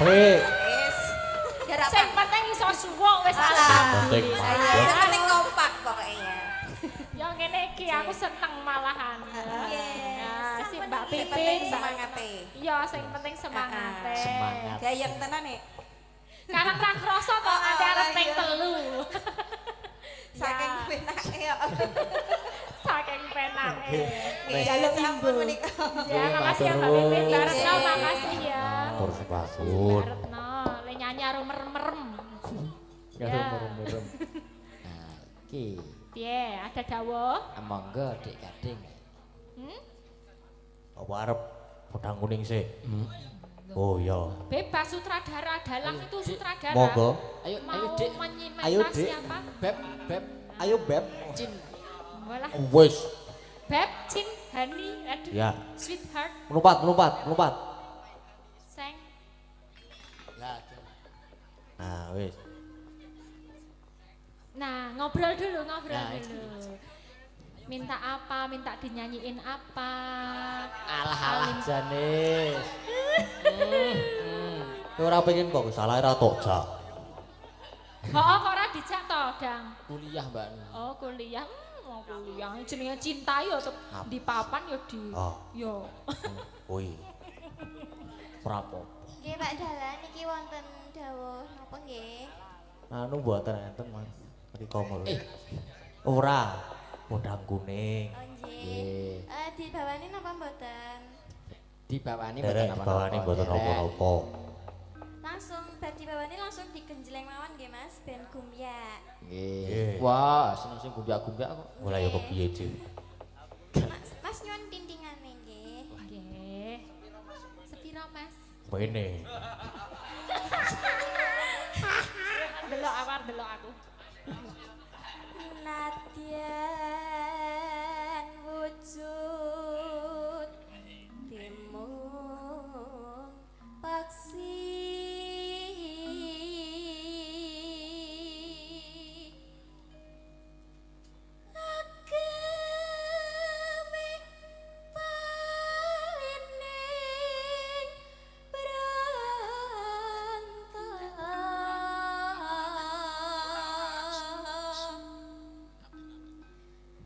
Wis. Garapan. Sing penting iso suwuk wis Penting. Sing penting kompak pokoknya. Ya ngene iki aku seneng malahan. Ya, si Mbak Pipin Semangate. Iya, sing penting semangate. Semangat. Gayeng tenan nek. Karang ra krasa to nanti arep ping 3. Saking penake ya. Saking penake. Nggih, sampun menika. Ya, makasih ya Mbak Pipin. Baretno makasih ya. Matur sepatun. Baretno, le nyanyi aru merem-merem. Ya merem-merem. Nah, iki Piye, ada dawuh? monggo Dik Gading. Apa arep pedang kuning sih? Oh iya. Bebas sutradara dalang itu sutradara. Monggo. Ayo Mau Dik. Ayo, menyimentasi Dik. apa? Beb, Beb. Ayo Beb. Cin. Walah, Wis. Beb, Cin, Hani, aduh. Ya. Sweetheart, Melompat. Seng. Lah, Nah, wis. Nah, ngobrol dulu. Nah, Minta apa? Minta dinyanyiin apa? alah Janis. Kowe ora pengen kok salah ra tok jak. Oh, kok ora dijak to, Dang? Kuliah, Mbak. Oh, kuliah. Mau kuliah. Jenenge cinta yo di papan yo di. Oh. Yo. Woi. Ora apa. Nggih Pak Dalan iki wonten dawuh napa nggih? Anu mboten enten, Mas. Mriko mulu. Ora. Pedang kuning. Oh Nggih. nggih. Dibawani napa mboten? Dibawani Derek bawani mboten apa-apa. Langsung bar dibawani langsung digenjleng mawon nggih Mas ben gumyak. Nggih. Wah, seneng sing gumbyak-gumbyak kok. Mulai yo kepiye, Cik? Mas nyuwun tintingane nggih. Nggih. Sepiro, Mas? Bene. Delok aku. Nadyan wujud timun paksi agawe palining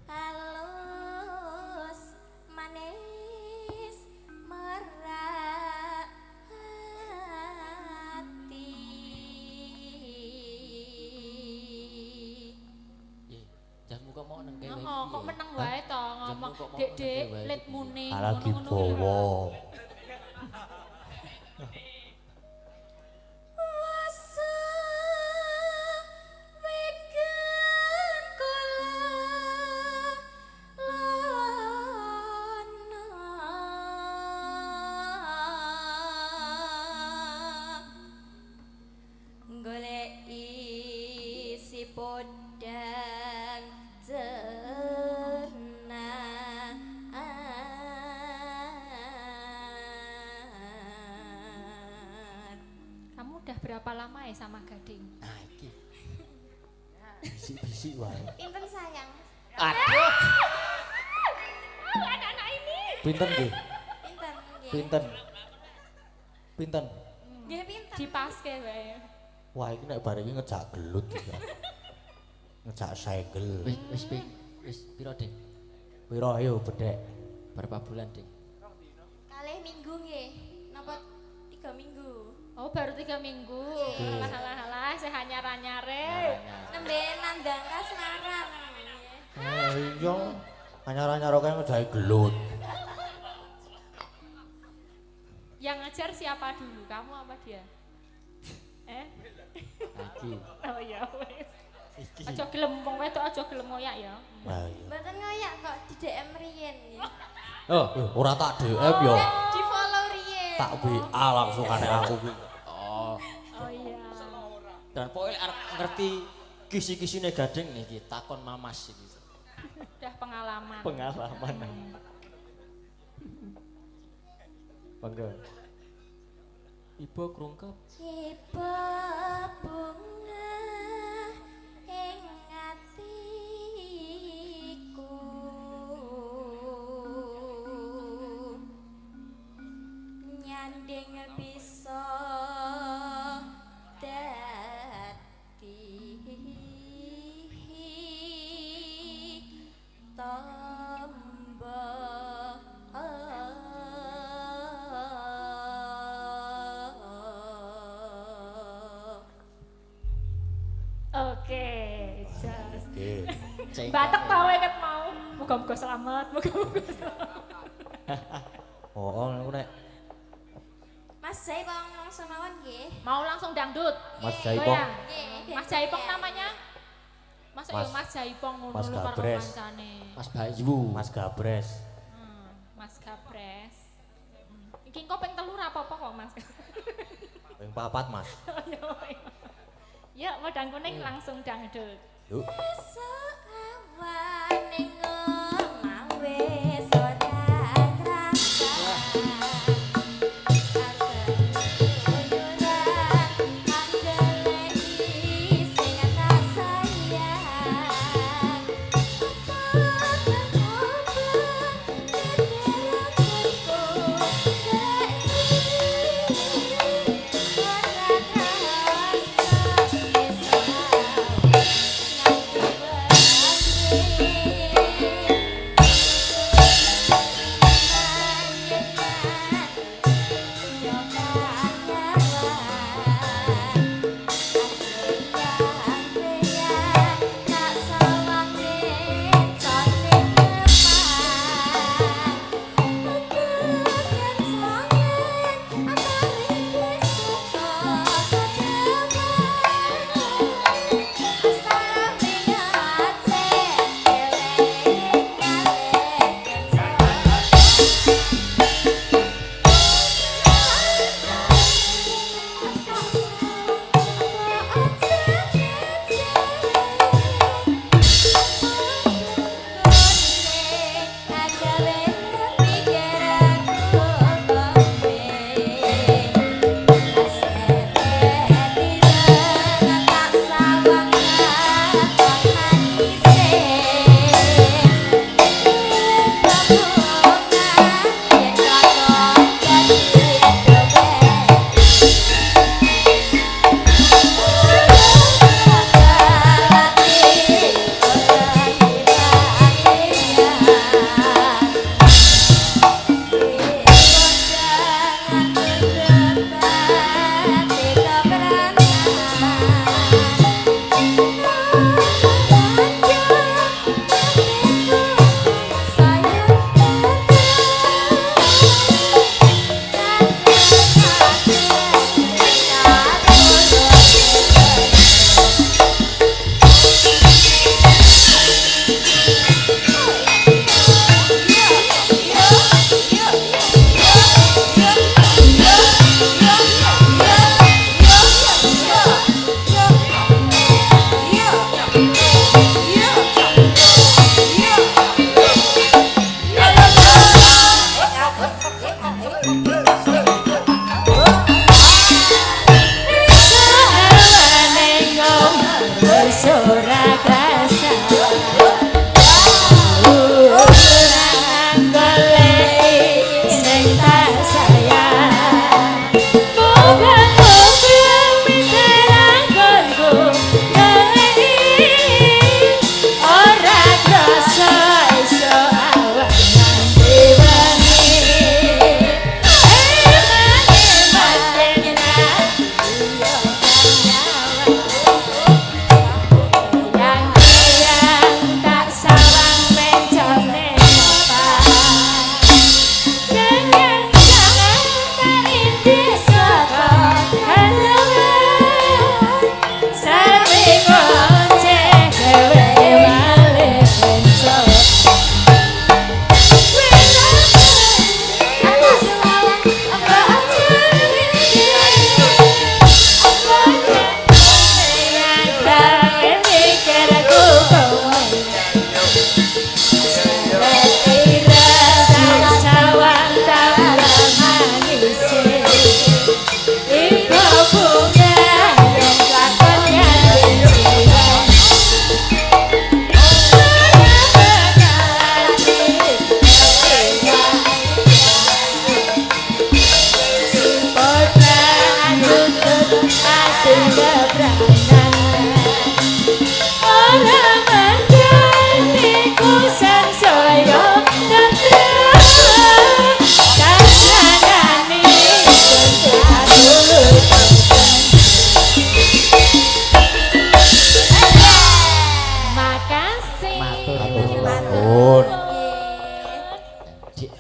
halus manis merah hati. Jangan kok mau nang kene. Oh, kok meneng wae to ngomong. Jamu kok mau Dek, ngerti wae let iki. muning. Lagi ngono-ngono lho. bawa. Wasa wegan kula golek isi podang jenat. Kamu udah berapa lama ya sama Gading? Nah, iki. Bisik-bisik wae. Pinten sayang? Aduh. Anak-anak ini. Pinten nggih? Pinten nggih? Pinten? Pinten? Nggih pinten? Dipaske wae. Wah, iki nek bar iki ngejak gelut iki. Ngejak segel. Wis piro, Dik? Piro ayo bedek? Berapa bulan, Dik? Kalih minggu nggih. Napa 3 minggu? Oh, baru 3 minggu. Halah, saya anyar-anyare. Nembe nandang kasmaran. Iya. Anyar-anyar kok ngejak gelut. Yang ngajar siapa dulu? Kamu apa dia? Lagi. Oh iya wes. Aja gelem wong wedok aja gelem ngoyak ya. Nah, iya. Mboten ngoyak kok di DM riyen nggih. Oh, ora tak DM yo. Di follow riyen. Tak WA langsung aneh aku kuwi. Oh. Oh iya. Dan pokoknya arep ngerti kisi-kisine Gading niki takon Mamas iki. Udah pengalaman. Pengalaman. Bangga. Ibu krungkep. Tiba bunga ing atiku nyanding bisa Batek tau ket mau. Muga-muga selamat, muga-muga selamat. Oh, aku nek Mas Jaipong langsung mawon nggih. Mau langsung dangdut. Mas Jaipong. Goyang. Nggih. Mas Jaipong namanya? Masuk ya Mas- Mas Jaipong ngono Mas lho karo Gabres. kancane. Mas Bayu. Mas Gabres. Mas Gabres. Iki engko ping 3 ra apa-apa kok Mas. Ping 4, Mas. Ya, wedang kuning langsung dangdut. Yuk. Esuk awan ning omah wis ora krasa. Yeah.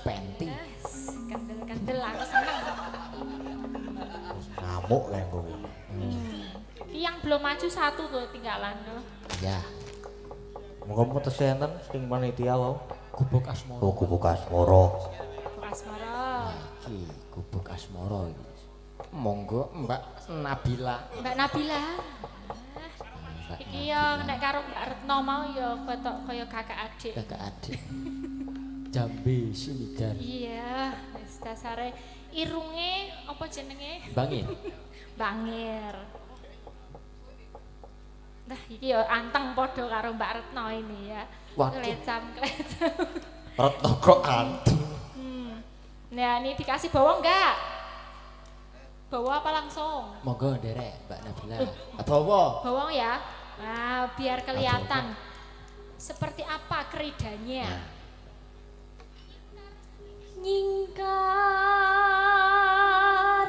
penti. Kendel-kendel aku seneng. Ngamuk kayak gue. Iki yang belum maju satu tuh tinggalan tuh. Ya, Moga-moga terus enten sing panitia wae. gubuk asmara. Oh, Gubuk Asmoro. Bekas Moro. Iki gubuk asmara iki. Monggo Mbak Nabila. Mbak Nabila. Iki yo nek karo Mbak Retno mau yo foto kaya kakak adik. Kakak adik. Jambe Sinigar. Iya, wis dasare irunge apa jenenge? Bangin. Bangir. Nah, iki yo anteng padha karo Mbak Retno ini ya. Waduh. Klecam. Retno kok anteng. Nah, ini dikasih bawang enggak? Bawa apa langsung? Monggo nderek Mbak Nabila. Bawa. Bawang ya. Nah, biar kelihatan seperti apa keridanya. Nyingkar,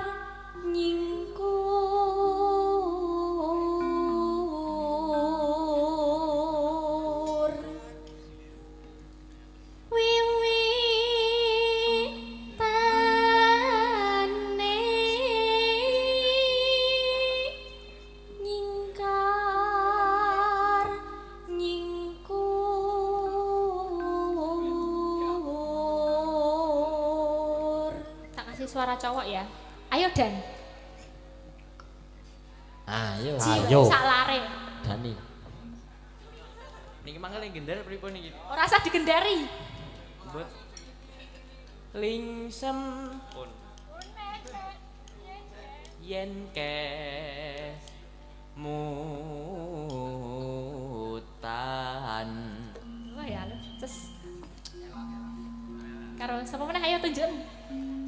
nyingkur, wiwitane nyingkar, nyingkur. Tak kasih suara cowok ya. Ayo Dan. Ayo. Ayo. Sak lare. Dani. Niki mangkel legendar pripun niki? Ora usah digendari. Mbut. Lingsem pun. Yen kes mutan. Wah ya, ces. Karo sapa meneh ayo tunjuk.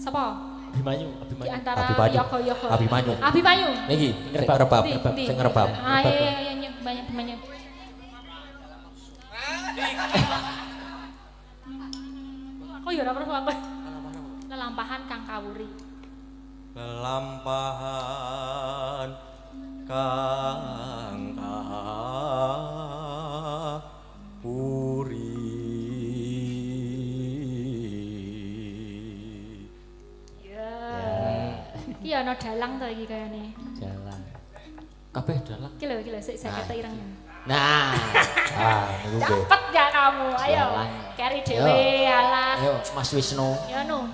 Sapa? Abimanyu, Di Abimanyu. antara Abimanyu. Yogo-yogo. Abimanyu. Abimanyu. Niki, sing ngerebab, Di. sing ngerebab. Ah, iya, banyak Abimanyu. Aku ya ora perlu aku. Lelampahan Kang Kawuri. Lampahan kang puri. Ya. Iki ana dalang to iki kayane. Jalan. Kabeh dalang. Iki lho sik saya kata ireng. Nah, Ah, niku nggih. Cepet ya kamu. Ayo. Dalang. Keri dhewe alah. ayo Mas Wisnu. Ya nu.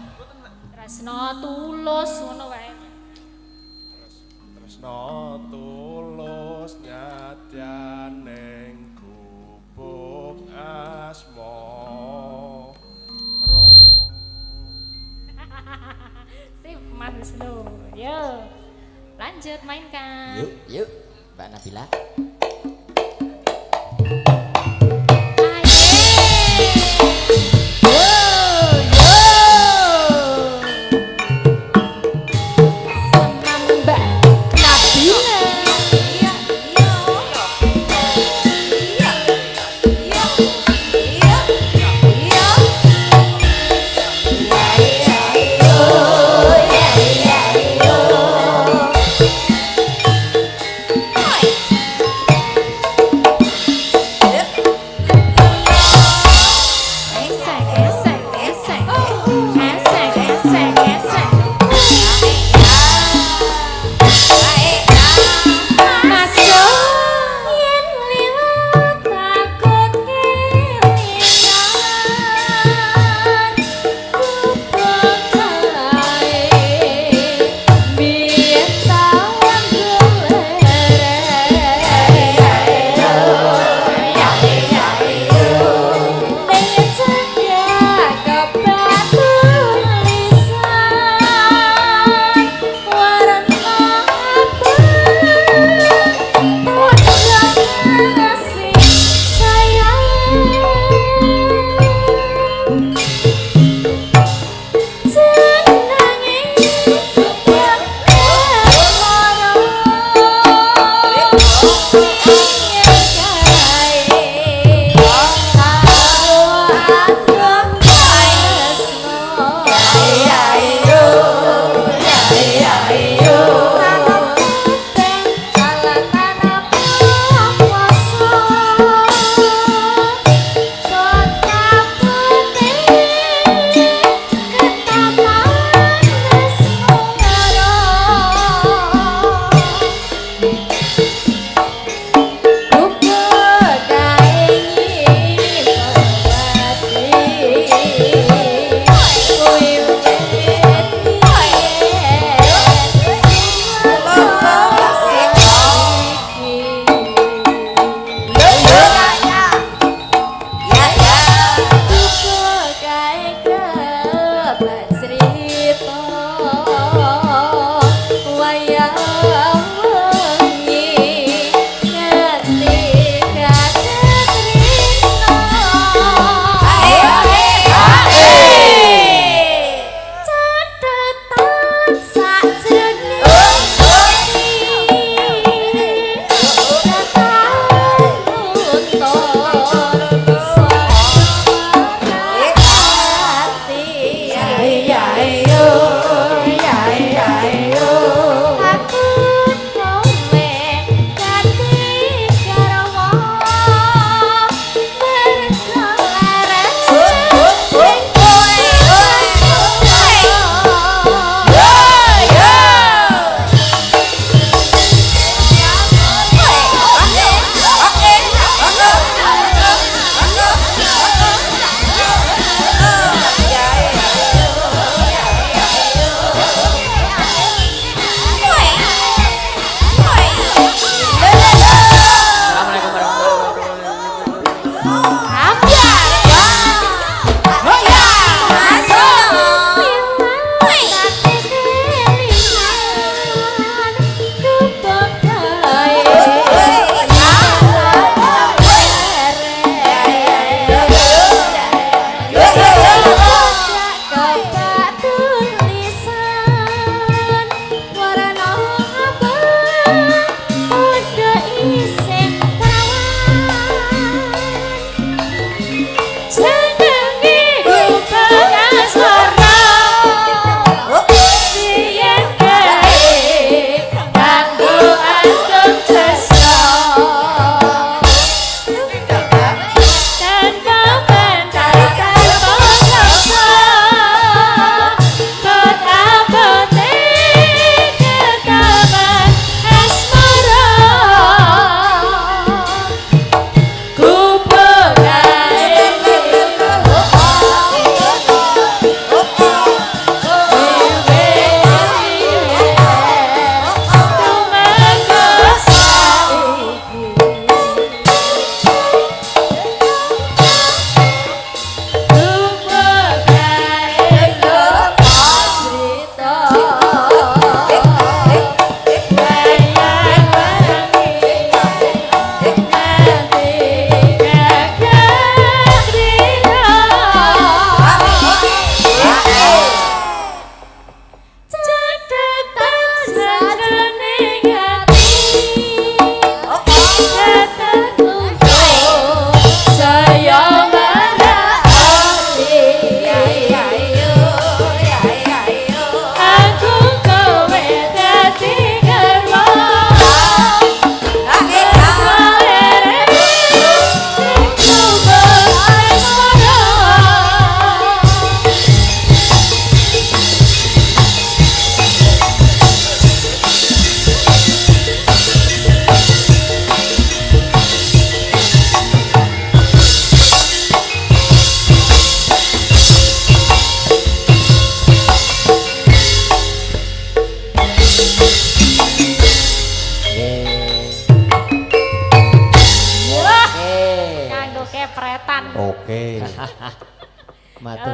Tresno tulus ngono wae. Tresno tulus nyadyan ning gubuk asmara. Sip, Mas Wisnu. Yo. Lanjut mainkan. Yuk, yuk. Mbak Nabila. Oi.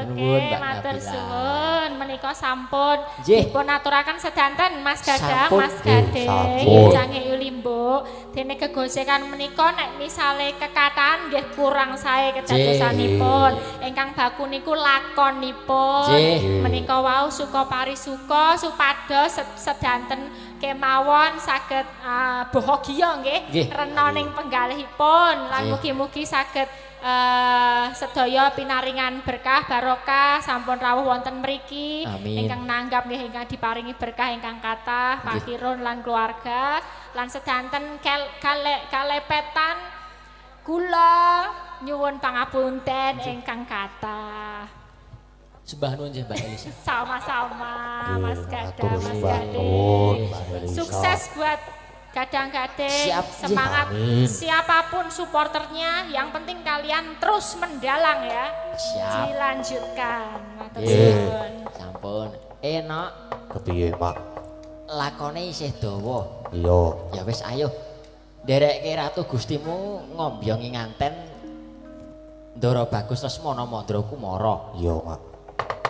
nuwun, Mbak matur Nabila. suwun. Menika sampun Nggih. dipun aturaken sedanten Mas Gadang, Sampun, Mas nggih, Gading, sampun. Cange Ulimbo. Dene kegosekan menika nek misale kekathah nggih kurang sae kedadosanipun. Ingkang baku niku lakonipun. Nggih. Menika wau suka parisuka supados sedanten kemawon saged bahagia nggih Nggih. rena ning penggalihipun lan Nggih. mugi-mugi saged sedaya pinaringan berkah barokah sampun rawuh wonten mriki Amin. ingkang nanggap nggih ingkang diparingi berkah ingkang kathah Pak Kirun lan keluarga lan sedanten kalepetan kula nyuwun pangapunten ingkang kathah. Sembah nuwun nggih Mbak Elisa. Sama-sama Mas Gadang, Matur Mas sembah Gading. nuwun, Mbak Elisa. Sukses buat Gadang Gading. Siap, Semangat amin. siapapun supporternya, yang penting kalian terus mendalang ya. Siap. Dilanjutkan. Matur Nggih. suwun. Sampun. Enak. Kepiye, Mak? Lakone isih dawa. Iya. Ya wis ayo. Nderekke ratu Gustimu ngombyongi nganten Ndara Bagus Lesmana Mandra Kumara. Iya, Mak.